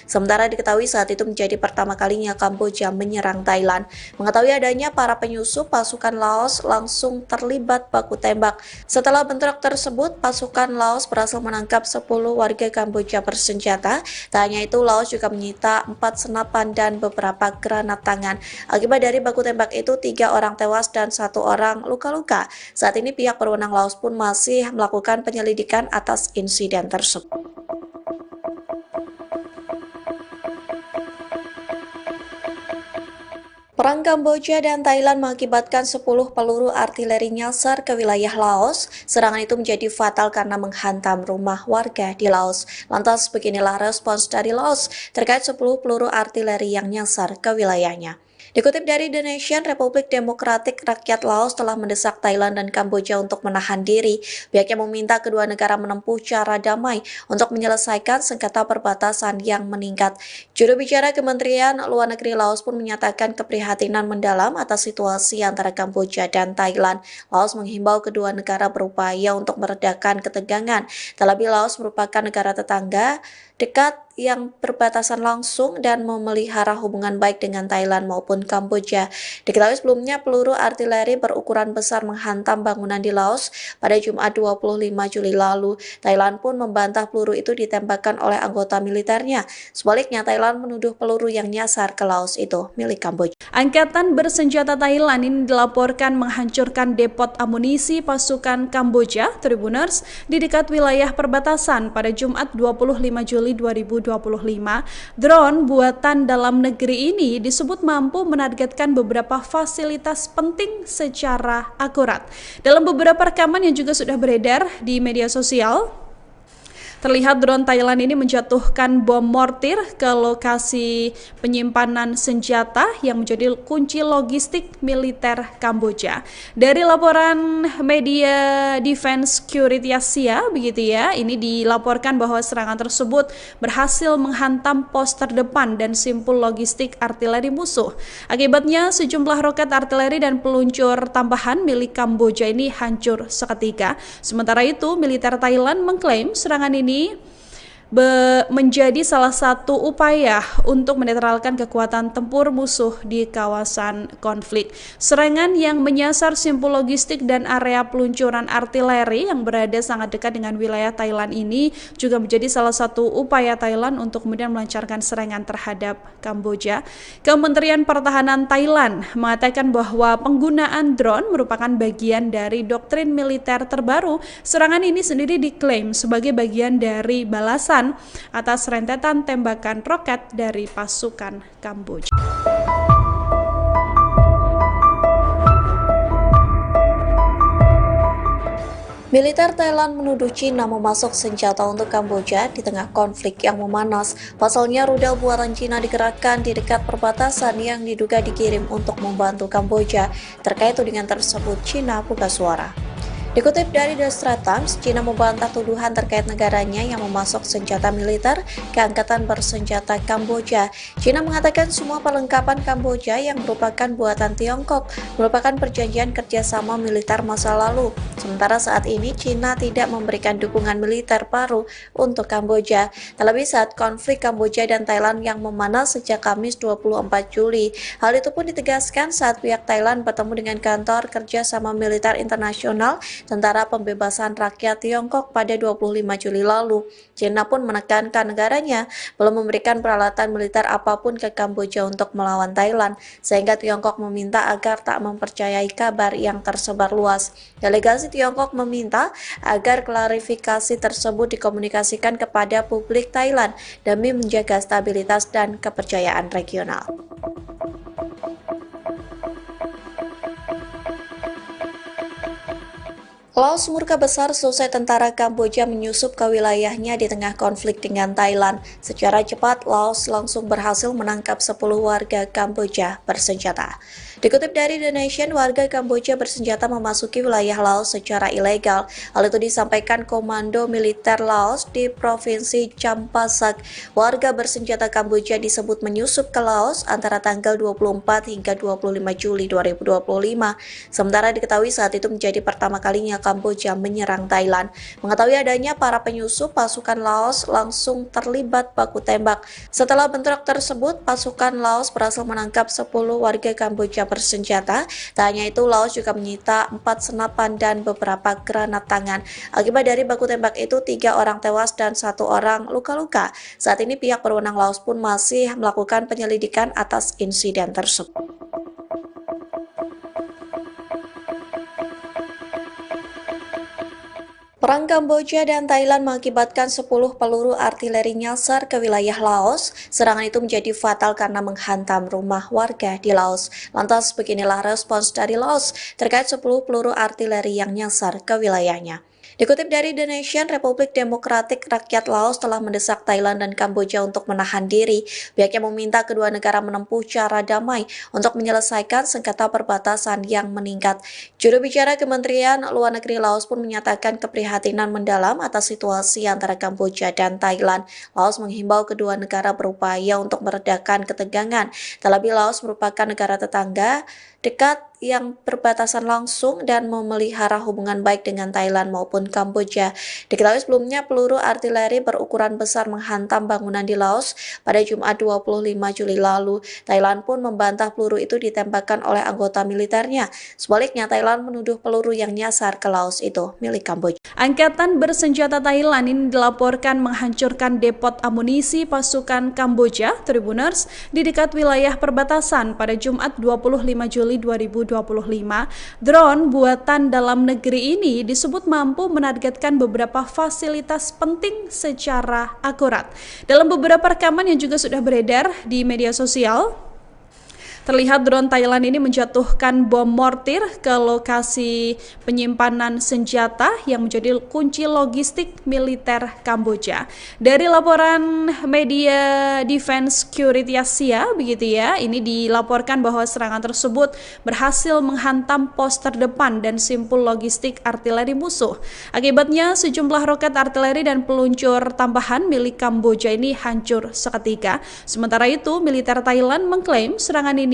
Sementara diketahui saat itu menjadi pertama kalinya Kamboja menyerang Thailand. Mengetahui adanya para penyusup, pasukan Laos langsung terlibat baku tembak. Setelah bentrok tersebut, pasukan Laos berhasil menangkap 10 warga Kamboja bersenjata. Tak hanya itu, Laos juga menyita 4 senapan dan beberapa granat tangan. Akibat dari baku tembak itu, 3 orang tewas dan 1 orang luka-luka. Saat ini pihak berwenang Laos pun masih melakukan penyelidikan atas insiden tersebut. Perang Kamboja dan Thailand mengakibatkan 10 peluru artileri nyasar ke wilayah Laos. Serangan itu menjadi fatal karena menghantam rumah warga di Laos. Lantas beginilah respons dari Laos terkait 10 peluru artileri yang nyasar ke wilayahnya. Dikutip dari The Nation, Republik Demokratik Rakyat Laos telah mendesak Thailand dan Kamboja untuk menahan diri. Pihaknya meminta kedua negara menempuh cara damai untuk menyelesaikan sengketa perbatasan yang meningkat. Juru bicara Kementerian Luar Negeri Laos pun menyatakan keprihatinan mendalam atas situasi antara Kamboja dan Thailand. Laos menghimbau kedua negara berupaya untuk meredakan ketegangan. Terlebih Laos merupakan negara tetangga dekat yang berbatasan langsung dan memelihara hubungan baik dengan Thailand maupun Kamboja. Diketahui sebelumnya peluru artileri berukuran besar menghantam bangunan di Laos pada Jumat 25 Juli lalu. Thailand pun membantah peluru itu ditembakkan oleh anggota militernya. Sebaliknya, Thailand menuduh peluru yang nyasar ke Laos itu milik Kamboja. Angkatan bersenjata Thailand ini dilaporkan menghancurkan depot amunisi pasukan Kamboja, Tribuners, di dekat wilayah perbatasan pada Jumat 25 Juli 2025. Drone buatan dalam negeri ini disebut mampu menargetkan beberapa fasilitas penting secara akurat. Dalam beberapa rekaman yang juga sudah beredar di media sosial, terlihat drone Thailand ini menjatuhkan bom mortir ke lokasi penyimpanan senjata yang menjadi kunci logistik militer Kamboja. Dari laporan media Defense Security Asia, begitu ya, ini dilaporkan bahwa serangan tersebut berhasil menghantam pos terdepan dan simpul logistik artileri musuh. Akibatnya sejumlah roket artileri dan peluncur tambahan milik Kamboja ini hancur seketika. Sementara itu, militer Thailand mengklaim serangan ini menjadi salah satu upaya untuk menetralkan kekuatan tempur musuh di kawasan konflik. Serangan yang menyasar simpul logistik dan area peluncuran artileri yang berada sangat dekat dengan wilayah Thailand ini juga menjadi salah satu upaya Thailand untuk kemudian melancarkan serangan terhadap Kamboja. Kementerian Pertahanan Thailand mengatakan bahwa penggunaan drone merupakan bagian dari doktrin militer terbaru. Serangan ini sendiri diklaim sebagai bagian dari balasan atas rentetan tembakan roket dari pasukan Kamboja. Militer Thailand menuduh Cina memasok senjata untuk Kamboja di tengah konflik yang memanas. Pasalnya, rudal buatan Cina digerakkan di dekat perbatasan yang diduga dikirim untuk membantu Kamboja. Terkait tudingan tersebut, Cina buka suara. Dikutip dari The Straits Times, Cina membantah tuduhan terkait negaranya yang memasok senjata militer ke Angkatan Bersenjata Kamboja. Cina mengatakan semua perlengkapan Kamboja yang merupakan buatan Tiongkok merupakan perjanjian kerjasama militer masa lalu. Sementara saat ini Cina tidak memberikan dukungan militer baru untuk Kamboja. Terlebih saat konflik Kamboja dan Thailand yang memanas sejak Kamis 24 Juli. Hal itu pun ditegaskan saat pihak Thailand bertemu dengan kantor kerjasama militer internasional Tentara Pembebasan Rakyat Tiongkok pada 25 Juli lalu. Cina pun menekankan negaranya belum memberikan peralatan militer apapun ke Kamboja untuk melawan Thailand, sehingga Tiongkok meminta agar tak mempercayai kabar yang tersebar luas. Delegasi Tiongkok meminta agar klarifikasi tersebut dikomunikasikan kepada publik Thailand demi menjaga stabilitas dan kepercayaan regional. Laos murka besar selesai tentara Kamboja menyusup ke wilayahnya di tengah konflik dengan Thailand. Secara cepat, Laos langsung berhasil menangkap 10 warga Kamboja bersenjata. Dikutip dari The Nation, warga Kamboja bersenjata memasuki wilayah Laos secara ilegal. Hal itu disampaikan Komando Militer Laos di Provinsi Champasak. Warga bersenjata Kamboja disebut menyusup ke Laos antara tanggal 24 hingga 25 Juli 2025. Sementara diketahui saat itu menjadi pertama kalinya Kamboja menyerang Thailand. Mengetahui adanya para penyusup, pasukan Laos langsung terlibat baku tembak. Setelah bentrok tersebut, pasukan Laos berhasil menangkap 10 warga Kamboja bersenjata. Tak hanya itu, Laos juga menyita 4 senapan dan beberapa granat tangan. Akibat dari baku tembak itu, 3 orang tewas dan 1 orang luka-luka. Saat ini pihak berwenang Laos pun masih melakukan penyelidikan atas insiden tersebut. Perang Kamboja dan Thailand mengakibatkan 10 peluru artileri nyasar ke wilayah Laos. Serangan itu menjadi fatal karena menghantam rumah warga di Laos. Lantas beginilah respons dari Laos terkait 10 peluru artileri yang nyasar ke wilayahnya. Dikutip dari The Nation, Republik Demokratik Rakyat Laos telah mendesak Thailand dan Kamboja untuk menahan diri. Pihaknya meminta kedua negara menempuh cara damai untuk menyelesaikan sengketa perbatasan yang meningkat. Juru bicara Kementerian Luar Negeri Laos pun menyatakan keprihatinan mendalam atas situasi antara Kamboja dan Thailand. Laos menghimbau kedua negara berupaya untuk meredakan ketegangan. Terlebih Laos merupakan negara tetangga dekat yang berbatasan langsung dan memelihara hubungan baik dengan Thailand maupun Kamboja. Diketahui sebelumnya peluru artileri berukuran besar menghantam bangunan di Laos pada Jumat 25 Juli lalu. Thailand pun membantah peluru itu ditembakkan oleh anggota militernya. Sebaliknya, Thailand menuduh peluru yang nyasar ke Laos itu milik Kamboja. Angkatan bersenjata Thailand ini dilaporkan menghancurkan depot amunisi pasukan Kamboja, Tribuners, di dekat wilayah perbatasan pada Jumat 25 Juli 2025. Drone buatan dalam negeri ini disebut mampu menargetkan beberapa fasilitas penting secara akurat. Dalam beberapa rekaman yang juga sudah beredar di media sosial, terlihat drone Thailand ini menjatuhkan bom mortir ke lokasi penyimpanan senjata yang menjadi kunci logistik militer Kamboja. Dari laporan media Defense Security Asia, begitu ya, ini dilaporkan bahwa serangan tersebut berhasil menghantam pos terdepan dan simpul logistik artileri musuh. Akibatnya sejumlah roket artileri dan peluncur tambahan milik Kamboja ini hancur seketika. Sementara itu, militer Thailand mengklaim serangan ini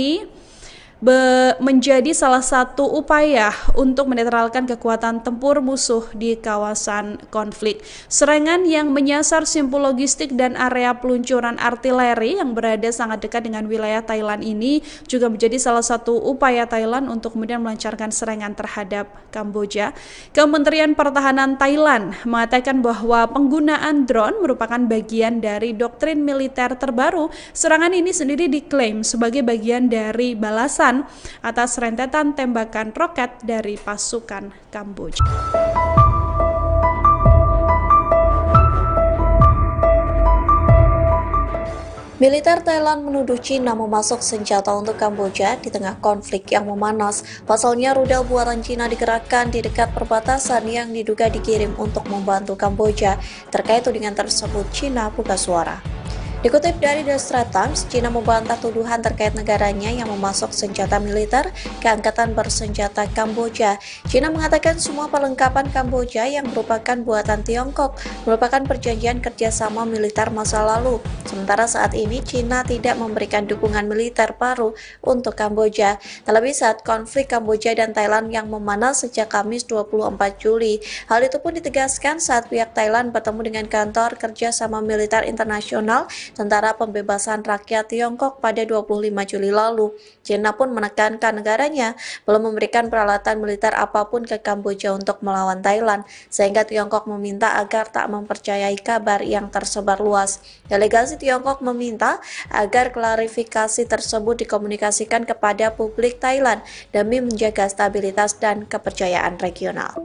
menjadi salah satu upaya untuk menetralkan kekuatan tempur musuh di kawasan konflik. Serangan yang menyasar simpul logistik dan area peluncuran artileri yang berada sangat dekat dengan wilayah Thailand ini juga menjadi salah satu upaya Thailand untuk kemudian melancarkan serangan terhadap Kamboja. Kementerian Pertahanan Thailand mengatakan bahwa penggunaan drone merupakan bagian dari doktrin militer terbaru. Serangan ini sendiri diklaim sebagai bagian dari balasan atas rentetan tembakan roket dari pasukan Kamboja. Militer Thailand menuduh Cina memasok senjata untuk Kamboja di tengah konflik yang memanas. Pasalnya, rudal buatan Cina dikerahkan di dekat perbatasan yang diduga dikirim untuk membantu Kamboja. Terkait tudingan tersebut, Cina buka suara. Dikutip dari The Straits Times, Cina membantah tuduhan terkait negaranya yang memasok senjata militer ke Angkatan Bersenjata Kamboja. Cina mengatakan semua perlengkapan Kamboja yang merupakan buatan Tiongkok merupakan perjanjian kerjasama militer masa lalu. Sementara saat ini Cina tidak memberikan dukungan militer baru untuk Kamboja. Terlebih saat konflik Kamboja dan Thailand yang memanas sejak Kamis 24 Juli. Hal itu pun ditegaskan saat pihak Thailand bertemu dengan kantor kerjasama militer internasional Tentara Pembebasan Rakyat Tiongkok pada 25 Juli lalu. Cina pun menekankan negaranya belum memberikan peralatan militer apapun ke Kamboja untuk melawan Thailand, sehingga Tiongkok meminta agar tak mempercayai kabar yang tersebar luas. Delegasi Tiongkok meminta agar klarifikasi tersebut dikomunikasikan kepada publik Thailand demi menjaga stabilitas dan kepercayaan regional.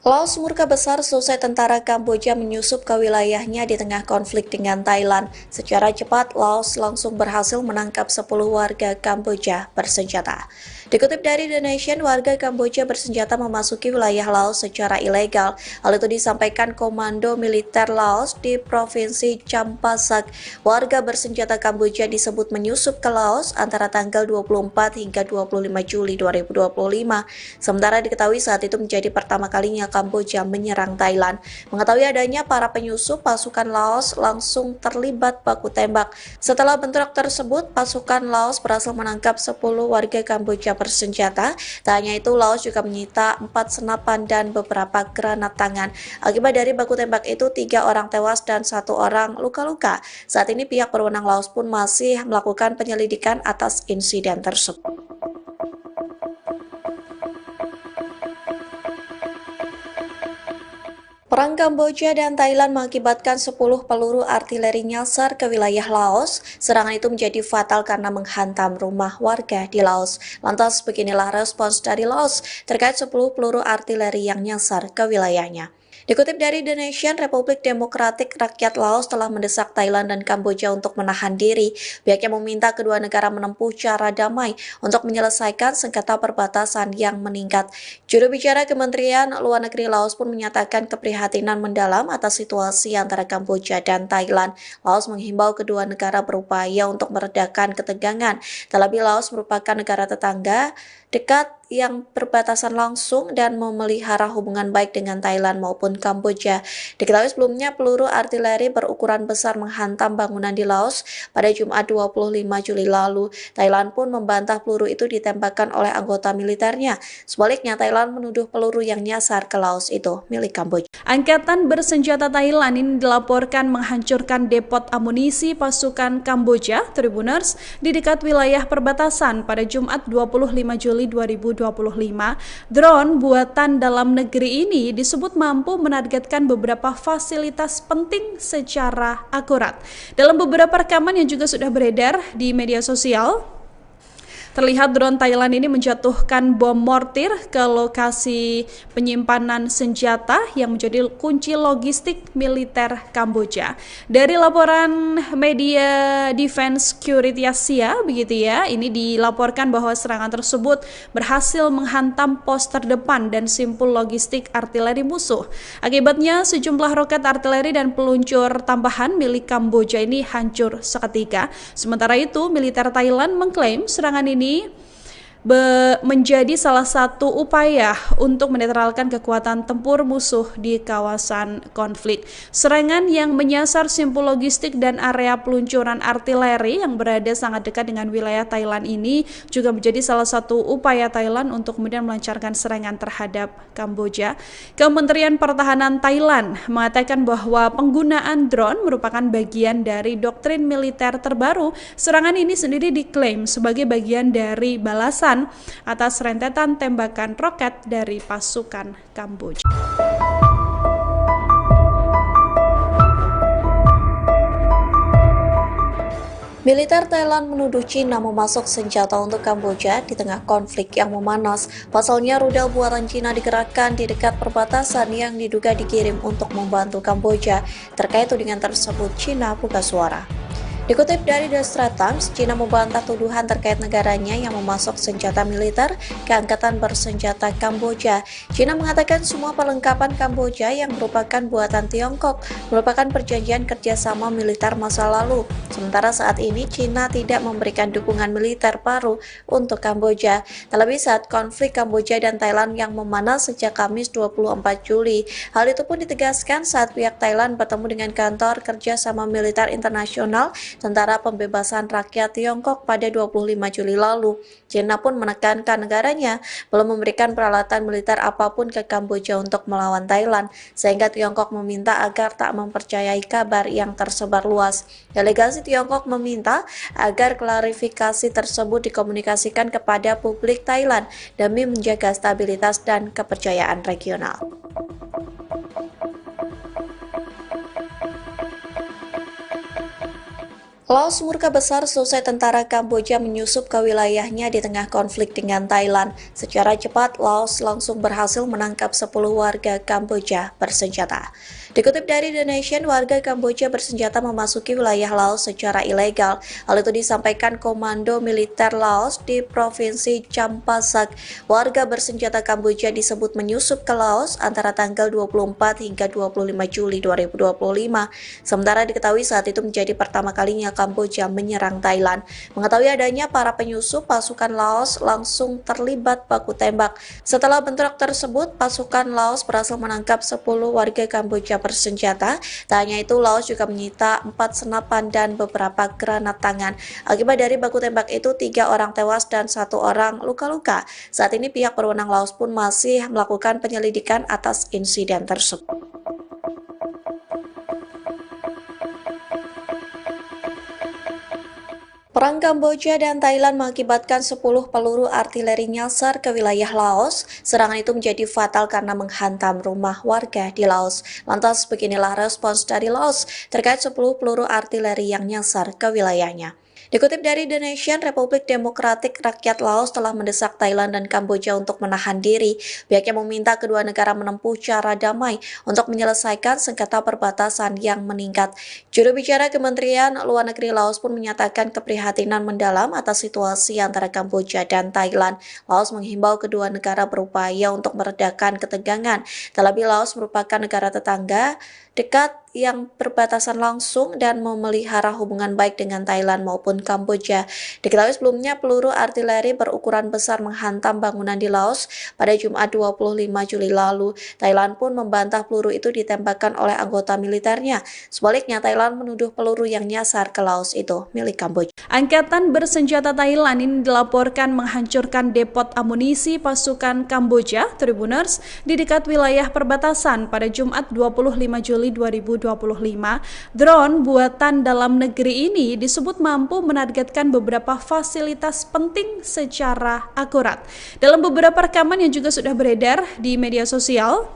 Laos murka besar selesai tentara Kamboja menyusup ke wilayahnya di tengah konflik dengan Thailand. Secara cepat, Laos langsung berhasil menangkap 10 warga Kamboja bersenjata. Dikutip dari The Nation, warga Kamboja bersenjata memasuki wilayah Laos secara ilegal. Hal itu disampaikan Komando Militer Laos di Provinsi Champasak. Warga bersenjata Kamboja disebut menyusup ke Laos antara tanggal 24 hingga 25 Juli 2025. Sementara diketahui saat itu menjadi pertama kalinya Kamboja menyerang Thailand. Mengetahui adanya para penyusup, pasukan Laos langsung terlibat baku tembak. Setelah bentrok tersebut, pasukan Laos berhasil menangkap 10 warga Kamboja bersenjata. Tak hanya itu, Laos juga menyita 4 senapan dan beberapa granat tangan. Akibat dari baku tembak itu, 3 orang tewas dan 1 orang luka-luka. Saat ini pihak berwenang Laos pun masih melakukan penyelidikan atas insiden tersebut. Perang Kamboja dan Thailand mengakibatkan 10 peluru artileri nyasar ke wilayah Laos. Serangan itu menjadi fatal karena menghantam rumah warga di Laos. Lantas beginilah respons dari Laos terkait 10 peluru artileri yang nyasar ke wilayahnya. Dikutip dari The Nation, Republik Demokratik Rakyat Laos telah mendesak Thailand dan Kamboja untuk menahan diri. Pihaknya meminta kedua negara menempuh cara damai untuk menyelesaikan sengketa perbatasan yang meningkat. Juru bicara Kementerian Luar Negeri Laos pun menyatakan keprihatinan mendalam atas situasi antara Kamboja dan Thailand. Laos menghimbau kedua negara berupaya untuk meredakan ketegangan. Terlebih Laos merupakan negara tetangga dekat yang berbatasan langsung dan memelihara hubungan baik dengan Thailand maupun Kamboja. Diketahui sebelumnya peluru artileri berukuran besar menghantam bangunan di Laos pada Jumat 25 Juli lalu. Thailand pun membantah peluru itu ditembakkan oleh anggota militernya. Sebaliknya, Thailand menuduh peluru yang nyasar ke Laos itu milik Kamboja. Angkatan bersenjata Thailand ini dilaporkan menghancurkan depot amunisi pasukan Kamboja, Tribuners, di dekat wilayah perbatasan pada Jumat 25 Juli 2025. Drone buatan dalam negeri ini disebut mampu menargetkan beberapa fasilitas penting secara akurat. Dalam beberapa rekaman yang juga sudah beredar di media sosial, terlihat drone Thailand ini menjatuhkan bom mortir ke lokasi penyimpanan senjata yang menjadi kunci logistik militer Kamboja. Dari laporan media Defense Security Asia, begitu ya, ini dilaporkan bahwa serangan tersebut berhasil menghantam pos terdepan dan simpul logistik artileri musuh. Akibatnya sejumlah roket artileri dan peluncur tambahan milik Kamboja ini hancur seketika. Sementara itu, militer Thailand mengklaim serangan ini menjadi salah satu upaya untuk menetralkan kekuatan tempur musuh di kawasan konflik. Serangan yang menyasar simpul logistik dan area peluncuran artileri yang berada sangat dekat dengan wilayah Thailand ini juga menjadi salah satu upaya Thailand untuk kemudian melancarkan serangan terhadap Kamboja. Kementerian Pertahanan Thailand mengatakan bahwa penggunaan drone merupakan bagian dari doktrin militer terbaru. Serangan ini sendiri diklaim sebagai bagian dari balasan atas rentetan tembakan roket dari pasukan Kamboja. Militer Thailand menuduh Cina memasok senjata untuk Kamboja di tengah konflik yang memanas. Pasalnya, rudal buatan Cina digerakkan di dekat perbatasan yang diduga dikirim untuk membantu Kamboja. Terkait tudingan tersebut, Cina buka suara. Dikutip dari The Straits Times, Cina membantah tuduhan terkait negaranya yang memasok senjata militer ke Angkatan Bersenjata Kamboja. Cina mengatakan semua perlengkapan Kamboja yang merupakan buatan Tiongkok merupakan perjanjian kerjasama militer masa lalu. Sementara saat ini Cina tidak memberikan dukungan militer baru untuk Kamboja. Terlebih saat konflik Kamboja dan Thailand yang memanas sejak Kamis 24 Juli. Hal itu pun ditegaskan saat pihak Thailand bertemu dengan kantor kerjasama militer internasional Tentara Pembebasan Rakyat Tiongkok pada 25 Juli lalu. Cina pun menekankan negaranya belum memberikan peralatan militer apapun ke Kamboja untuk melawan Thailand, sehingga Tiongkok meminta agar tak mempercayai kabar yang tersebar luas. Delegasi Tiongkok meminta agar klarifikasi tersebut dikomunikasikan kepada publik Thailand demi menjaga stabilitas dan kepercayaan regional. Laos murka besar selesai tentara Kamboja menyusup ke wilayahnya di tengah konflik dengan Thailand. Secara cepat, Laos langsung berhasil menangkap 10 warga Kamboja bersenjata. Dikutip dari The Nation, warga Kamboja bersenjata memasuki wilayah Laos secara ilegal. Hal itu disampaikan Komando Militer Laos di Provinsi Champasak. Warga bersenjata Kamboja disebut menyusup ke Laos antara tanggal 24 hingga 25 Juli 2025. Sementara diketahui saat itu menjadi pertama kalinya Kamboja menyerang Thailand. Mengetahui adanya para penyusup, pasukan Laos langsung terlibat baku tembak. Setelah bentrok tersebut, pasukan Laos berhasil menangkap 10 warga Kamboja bersenjata. Tak hanya itu, Laos juga menyita 4 senapan dan beberapa granat tangan. Akibat dari baku tembak itu, 3 orang tewas dan 1 orang luka-luka. Saat ini pihak berwenang Laos pun masih melakukan penyelidikan atas insiden tersebut. Perang Kamboja dan Thailand mengakibatkan 10 peluru artileri nyasar ke wilayah Laos. Serangan itu menjadi fatal karena menghantam rumah warga di Laos. Lantas beginilah respons dari Laos terkait 10 peluru artileri yang nyasar ke wilayahnya. Dikutip dari The Nation, Republik Demokratik Rakyat Laos telah mendesak Thailand dan Kamboja untuk menahan diri. Pihaknya meminta kedua negara menempuh cara damai untuk menyelesaikan sengketa perbatasan yang meningkat. Juru bicara Kementerian Luar Negeri Laos pun menyatakan keprihatinan mendalam atas situasi antara Kamboja dan Thailand. Laos menghimbau kedua negara berupaya untuk meredakan ketegangan. Terlebih Laos merupakan negara tetangga dekat yang berbatasan langsung dan memelihara hubungan baik dengan Thailand maupun Kamboja. Diketahui sebelumnya peluru artileri berukuran besar menghantam bangunan di Laos pada Jumat 25 Juli lalu. Thailand pun membantah peluru itu ditembakkan oleh anggota militernya. Sebaliknya, Thailand menuduh peluru yang nyasar ke Laos itu milik Kamboja. Angkatan bersenjata Thailand ini dilaporkan menghancurkan depot amunisi pasukan Kamboja, Tribuners, di dekat wilayah perbatasan pada Jumat 25 Juli 2025. Drone buatan dalam negeri ini disebut mampu menargetkan beberapa fasilitas penting secara akurat. Dalam beberapa rekaman yang juga sudah beredar di media sosial,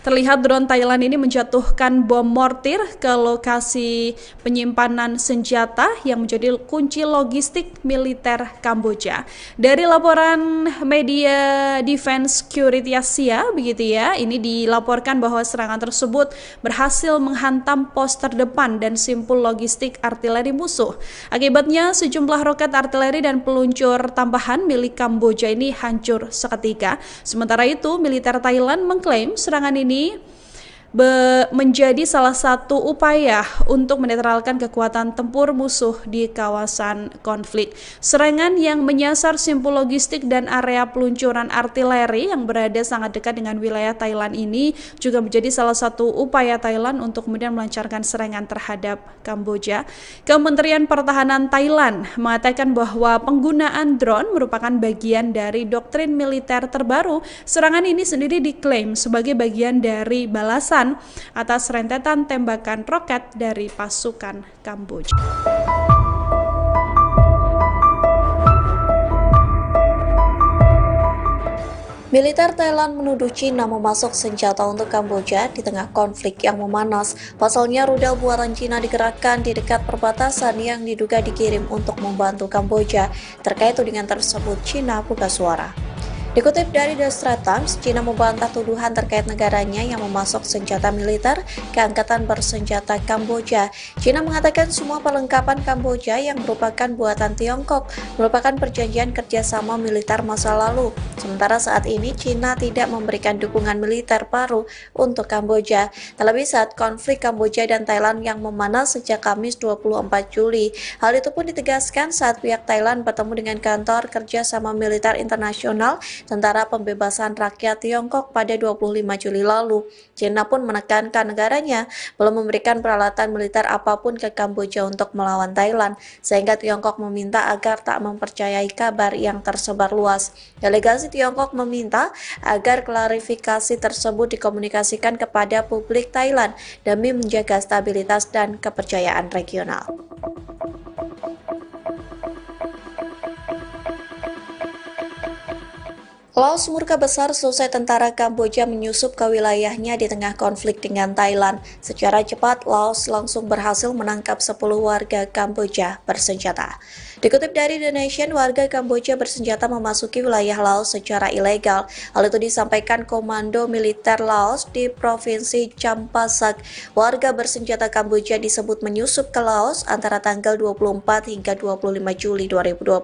terlihat drone Thailand ini menjatuhkan bom mortir ke lokasi penyimpanan senjata yang menjadi kunci logistik militer Kamboja. Dari laporan media Defense Security Asia, begitu ya, ini dilaporkan bahwa serangan tersebut berhasil menghantam pos terdepan dan simpul logistik artileri musuh. Akibatnya sejumlah roket artileri dan peluncur tambahan milik Kamboja ini hancur seketika. Sementara itu, militer Thailand mengklaim serangan ini menjadi salah satu upaya untuk menetralkan kekuatan tempur musuh di kawasan konflik. Serangan yang menyasar simpul logistik dan area peluncuran artileri yang berada sangat dekat dengan wilayah Thailand ini juga menjadi salah satu upaya Thailand untuk kemudian melancarkan serangan terhadap Kamboja. Kementerian Pertahanan Thailand mengatakan bahwa penggunaan drone merupakan bagian dari doktrin militer terbaru. Serangan ini sendiri diklaim sebagai bagian dari balasan atas rentetan tembakan roket dari pasukan Kamboja. Militer Thailand menuduh Cina memasok senjata untuk Kamboja di tengah konflik yang memanas. Pasalnya, rudal buatan Cina digerakkan di dekat perbatasan yang diduga dikirim untuk membantu Kamboja. Terkait tudingan tersebut, Cina buka suara. Dikutip dari The Straits Times, Cina membantah tuduhan terkait negaranya yang memasok senjata militer ke Angkatan Bersenjata Kamboja. Cina mengatakan semua perlengkapan Kamboja yang merupakan buatan Tiongkok merupakan perjanjian kerjasama militer masa lalu. Sementara saat ini Cina tidak memberikan dukungan militer baru untuk Kamboja. Terlebih saat konflik Kamboja dan Thailand yang memanas sejak Kamis 24 Juli. Hal itu pun ditegaskan saat pihak Thailand bertemu dengan kantor kerjasama militer internasional Tentara Pembebasan Rakyat Tiongkok pada 25 Juli lalu. Cina pun menekankan negaranya belum memberikan peralatan militer apapun ke Kamboja untuk melawan Thailand, sehingga Tiongkok meminta agar tak mempercayai kabar yang tersebar luas. Delegasi Tiongkok meminta agar klarifikasi tersebut dikomunikasikan kepada publik Thailand demi menjaga stabilitas dan kepercayaan regional. Laos murka besar selesai tentara Kamboja menyusup ke wilayahnya di tengah konflik dengan Thailand. Secara cepat, Laos langsung berhasil menangkap 10 warga Kamboja bersenjata. Dikutip dari The Nation, warga Kamboja bersenjata memasuki wilayah Laos secara ilegal. Hal itu disampaikan Komando Militer Laos di Provinsi Champasak. Warga bersenjata Kamboja disebut menyusup ke Laos antara tanggal 24 hingga 25 Juli 2025.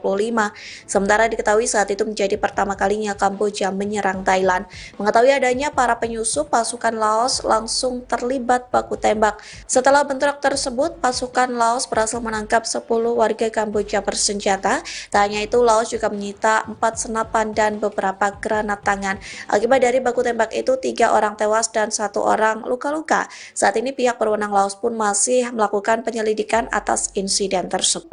Sementara diketahui saat itu menjadi pertama kalinya Kamboja menyerang Thailand. Mengetahui adanya para penyusup, pasukan Laos langsung terlibat baku tembak. Setelah bentrok tersebut, pasukan Laos berhasil menangkap 10 warga Kamboja bersenjata. Tak hanya itu, Laos juga menyita 4 senapan dan beberapa granat tangan. Akibat dari baku tembak itu, 3 orang tewas dan 1 orang luka-luka. Saat ini pihak berwenang Laos pun masih melakukan penyelidikan atas insiden tersebut.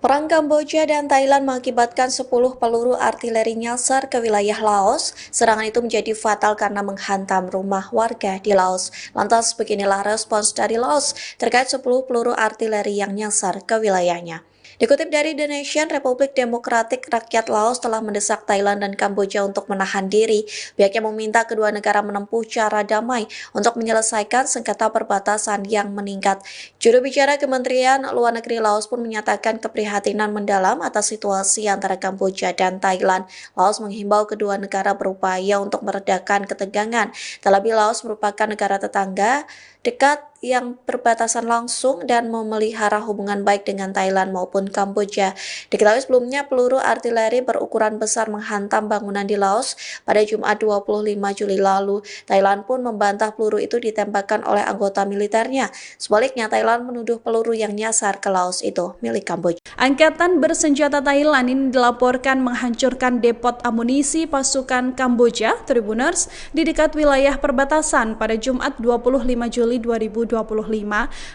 Perang Kamboja dan Thailand mengakibatkan 10 peluru artileri nyasar ke wilayah Laos. Serangan itu menjadi fatal karena menghantam rumah warga di Laos. Lantas beginilah respons dari Laos terkait 10 peluru artileri yang nyasar ke wilayahnya. Dikutip dari The Nation, Republik Demokratik Rakyat Laos telah mendesak Thailand dan Kamboja untuk menahan diri. Pihaknya meminta kedua negara menempuh cara damai untuk menyelesaikan sengketa perbatasan yang meningkat. Juru bicara Kementerian Luar Negeri Laos pun menyatakan keprihatinan mendalam atas situasi antara Kamboja dan Thailand. Laos menghimbau kedua negara berupaya untuk meredakan ketegangan. Terlebih Laos merupakan negara tetangga dekat yang berbatasan langsung dan memelihara hubungan baik dengan Thailand maupun Kamboja. Diketahui sebelumnya peluru artileri berukuran besar menghantam bangunan di Laos pada Jumat 25 Juli lalu. Thailand pun membantah peluru itu ditembakkan oleh anggota militernya. Sebaliknya, Thailand menuduh peluru yang nyasar ke Laos itu milik Kamboja. Angkatan bersenjata Thailand ini dilaporkan menghancurkan depot amunisi pasukan Kamboja, Tribuners, di dekat wilayah perbatasan pada Jumat 25 Juli 2025.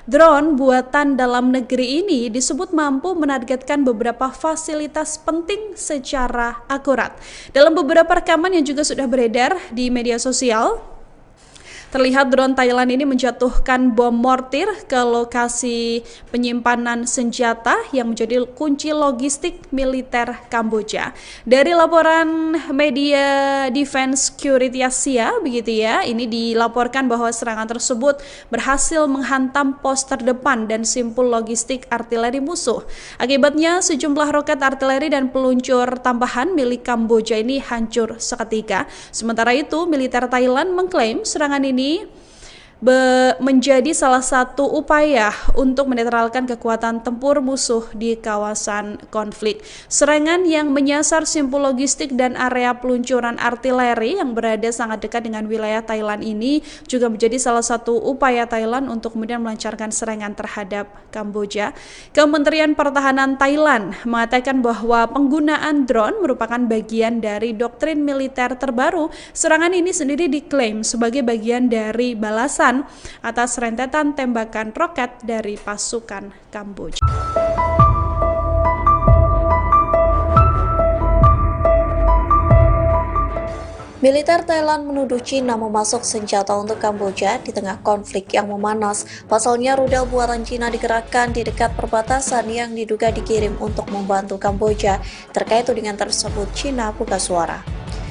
Drone buatan dalam negeri ini disebut mampu menargetkan beberapa fasilitas penting secara akurat. Dalam beberapa rekaman yang juga sudah beredar di media sosial, terlihat drone Thailand ini menjatuhkan bom mortir ke lokasi penyimpanan senjata yang menjadi kunci logistik militer Kamboja. Dari laporan media Defense Security Asia, begitu ya, ini dilaporkan bahwa serangan tersebut berhasil menghantam pos terdepan dan simpul logistik artileri musuh. Akibatnya sejumlah roket artileri dan peluncur tambahan milik Kamboja ini hancur seketika. Sementara itu, militer Thailand mengklaim serangan ini menjadi salah satu upaya untuk menetralkan kekuatan tempur musuh di kawasan konflik. Serangan yang menyasar simpul logistik dan area peluncuran artileri yang berada sangat dekat dengan wilayah Thailand ini juga menjadi salah satu upaya Thailand untuk kemudian melancarkan serangan terhadap Kamboja. Kementerian Pertahanan Thailand mengatakan bahwa penggunaan drone merupakan bagian dari doktrin militer terbaru. Serangan ini sendiri diklaim sebagai bagian dari balasan atas rentetan tembakan roket dari pasukan Kamboja. Militer Thailand menuduh Cina memasok senjata untuk Kamboja di tengah konflik yang memanas. Pasalnya, rudal buatan Cina dikerahkan di dekat perbatasan yang diduga dikirim untuk membantu Kamboja. Terkait tudingan tersebut, Cina buka suara.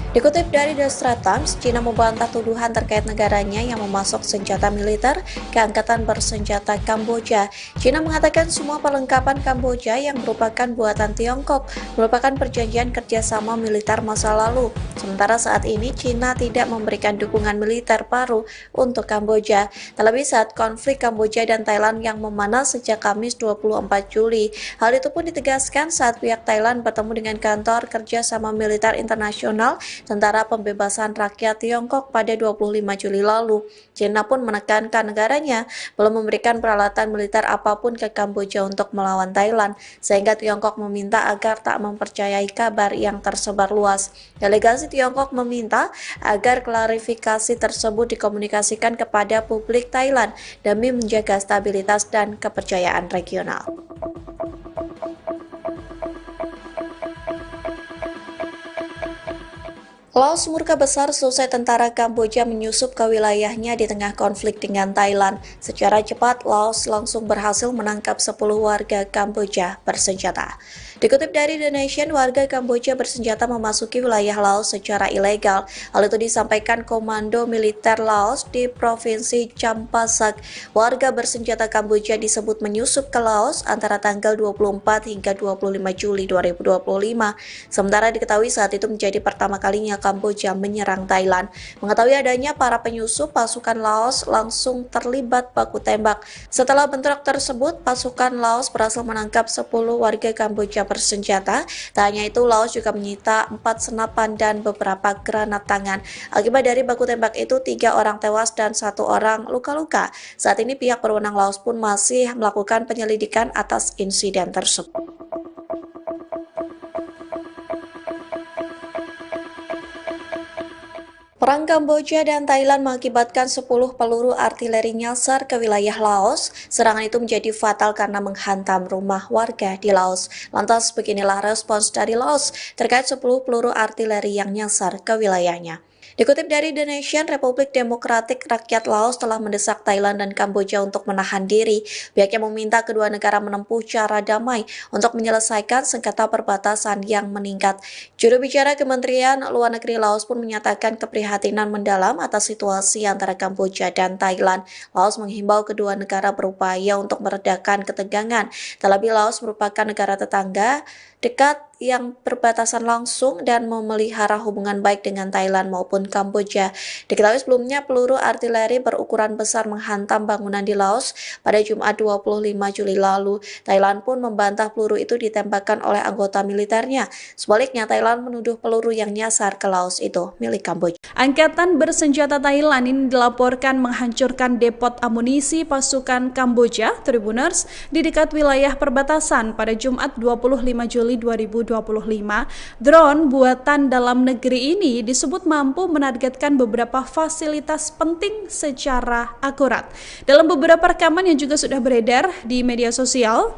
Dikutip dari The Straits Times, Cina membantah tuduhan terkait negaranya yang memasok senjata militer ke Angkatan Bersenjata Kamboja. Cina mengatakan semua perlengkapan Kamboja yang merupakan buatan Tiongkok merupakan perjanjian kerjasama militer masa lalu. Sementara saat ini Cina tidak memberikan dukungan militer baru untuk Kamboja. Terlebih saat konflik Kamboja dan Thailand yang memanas sejak Kamis 24 Juli. Hal itu pun ditegaskan saat pihak Thailand bertemu dengan kantor kerjasama militer internasional Tentara Pembebasan Rakyat Tiongkok pada 25 Juli lalu. Cina pun menekankan negaranya belum memberikan peralatan militer apapun ke Kamboja untuk melawan Thailand, sehingga Tiongkok meminta agar tak mempercayai kabar yang tersebar luas. Delegasi Tiongkok meminta agar klarifikasi tersebut dikomunikasikan kepada publik Thailand demi menjaga stabilitas dan kepercayaan regional. Laos murka besar selesai tentara Kamboja menyusup ke wilayahnya di tengah konflik dengan Thailand. Secara cepat, Laos langsung berhasil menangkap 10 warga Kamboja bersenjata. Dikutip dari The Nation, warga Kamboja bersenjata memasuki wilayah Laos secara ilegal. Hal itu disampaikan Komando Militer Laos di Provinsi Champasak. Warga bersenjata Kamboja disebut menyusup ke Laos antara tanggal 24 hingga 25 Juli 2025. Sementara diketahui saat itu menjadi pertama kalinya Kamboja menyerang Thailand. Mengetahui adanya para penyusup, pasukan Laos langsung terlibat baku tembak. Setelah bentrok tersebut, pasukan Laos berhasil menangkap 10 warga Kamboja bersenjata. Tak hanya itu, Laos juga menyita 4 senapan dan beberapa granat tangan. Akibat dari baku tembak itu, 3 orang tewas dan 1 orang luka-luka. Saat ini pihak berwenang Laos pun masih melakukan penyelidikan atas insiden tersebut. Perang Kamboja dan Thailand mengakibatkan 10 peluru artileri nyasar ke wilayah Laos. Serangan itu menjadi fatal karena menghantam rumah warga di Laos. Lantas beginilah respons dari Laos terkait 10 peluru artileri yang nyasar ke wilayahnya. Dikutip dari The Nation, Republik Demokratik Rakyat Laos telah mendesak Thailand dan Kamboja untuk menahan diri. Pihaknya meminta kedua negara menempuh cara damai untuk menyelesaikan sengketa perbatasan yang meningkat. Juru bicara Kementerian Luar Negeri Laos pun menyatakan keprihatinan mendalam atas situasi antara Kamboja dan Thailand. Laos menghimbau kedua negara berupaya untuk meredakan ketegangan. Terlebih Laos merupakan negara tetangga dekat yang berbatasan langsung dan memelihara hubungan baik dengan Thailand maupun Kamboja. Diketahui sebelumnya peluru artileri berukuran besar menghantam bangunan di Laos pada Jumat 25 Juli lalu. Thailand pun membantah peluru itu ditembakkan oleh anggota militernya. Sebaliknya, Thailand menuduh peluru yang nyasar ke Laos itu milik Kamboja. Angkatan bersenjata Thailand ini dilaporkan menghancurkan depot amunisi pasukan Kamboja, Tribuners, di dekat wilayah perbatasan pada Jumat 25 Juli 2025. Drone buatan dalam negeri ini disebut mampu menargetkan beberapa fasilitas penting secara akurat. Dalam beberapa rekaman yang juga sudah beredar di media sosial,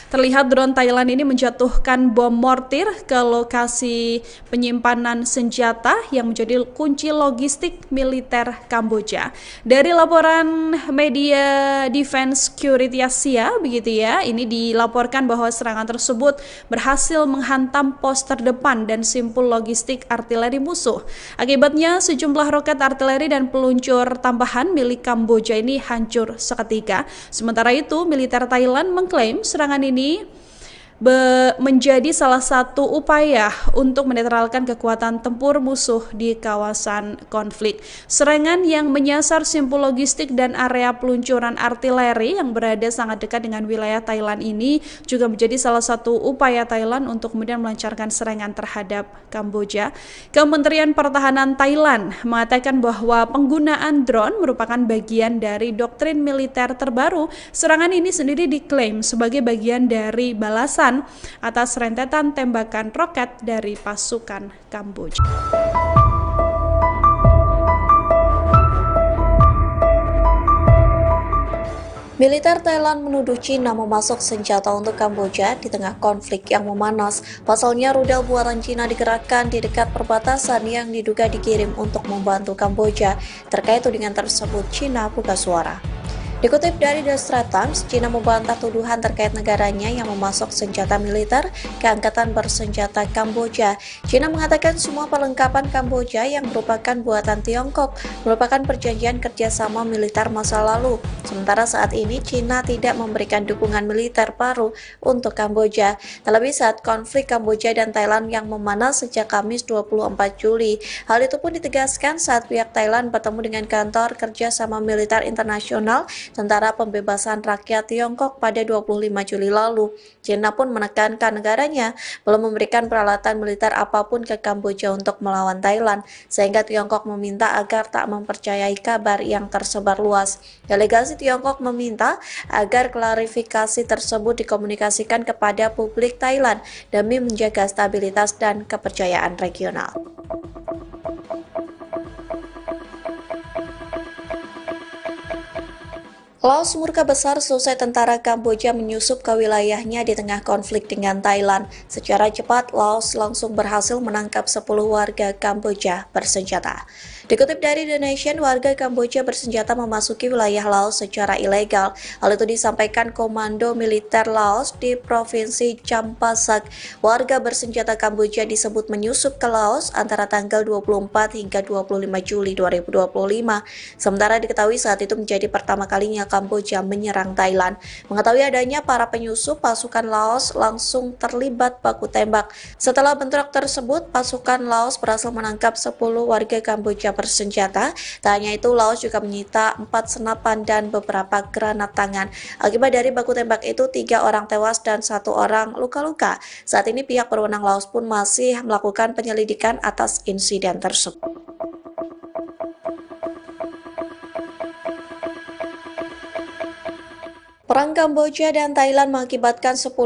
terlihat drone Thailand ini menjatuhkan bom mortir ke lokasi penyimpanan senjata yang menjadi kunci logistik militer Kamboja. Dari laporan media Defense Security Asia, begitu ya, ini dilaporkan bahwa serangan tersebut berhasil menghantam pos terdepan dan simpul logistik artileri musuh. Akibatnya sejumlah roket artileri dan peluncur tambahan milik Kamboja ini hancur seketika. Sementara itu, militer Thailand mengklaim serangan ini menjadi salah satu upaya untuk menetralkan kekuatan tempur musuh di kawasan konflik. Serangan yang menyasar simpul logistik dan area peluncuran artileri yang berada sangat dekat dengan wilayah Thailand ini juga menjadi salah satu upaya Thailand untuk kemudian melancarkan serangan terhadap Kamboja. Kementerian Pertahanan Thailand mengatakan bahwa penggunaan drone merupakan bagian dari doktrin militer terbaru. Serangan ini sendiri diklaim sebagai bagian dari balasan atas rentetan tembakan roket dari pasukan Kamboja. Militer Thailand menuduh Cina memasok senjata untuk Kamboja di tengah konflik yang memanas. Pasalnya, rudal buatan Cina digerakkan di dekat perbatasan yang diduga dikirim untuk membantu Kamboja. Terkait tudingan tersebut, Cina buka suara. Dikutip dari The Straits Times, Cina membantah tuduhan terkait negaranya yang memasok senjata militer ke Angkatan Bersenjata Kamboja. Cina mengatakan semua perlengkapan Kamboja yang merupakan buatan Tiongkok merupakan perjanjian kerjasama militer masa lalu. Sementara saat ini Cina tidak memberikan dukungan militer baru untuk Kamboja. Terlebih saat konflik Kamboja dan Thailand yang memanas sejak Kamis 24 Juli. Hal itu pun ditegaskan saat pihak Thailand bertemu dengan Kantor Kerjasama Militer Internasional Tentara Pembebasan Rakyat Tiongkok pada 25 Juli lalu. Cina pun menekankan negaranya belum memberikan peralatan militer apapun ke Kamboja untuk melawan Thailand, sehingga Tiongkok meminta agar tak mempercayai kabar yang tersebar luas. Delegasi Tiongkok meminta agar klarifikasi tersebut dikomunikasikan kepada publik Thailand demi menjaga stabilitas dan kepercayaan regional. Laos murka besar selesai tentara Kamboja menyusup ke wilayahnya di tengah konflik dengan Thailand. Secara cepat, Laos langsung berhasil menangkap 10 warga Kamboja bersenjata. Dikutip dari The Nation, warga Kamboja bersenjata memasuki wilayah Laos secara ilegal. Hal itu disampaikan Komando Militer Laos di Provinsi Champasak. Warga bersenjata Kamboja disebut menyusup ke Laos antara tanggal 24 hingga 25 Juli 2025. Sementara diketahui saat itu menjadi pertama kalinya Kamboja menyerang Thailand. Mengetahui adanya para penyusup, pasukan Laos langsung terlibat baku tembak. Setelah bentrok tersebut, pasukan Laos berhasil menangkap 10 warga Kamboja bersenjata. Tak hanya itu, Laos juga menyita 4 senapan dan beberapa granat tangan. Akibat dari baku tembak itu, 3 orang tewas dan 1 orang luka-luka. Saat ini pihak berwenang Laos pun masih melakukan penyelidikan atas insiden tersebut. Perang Kamboja dan Thailand mengakibatkan 10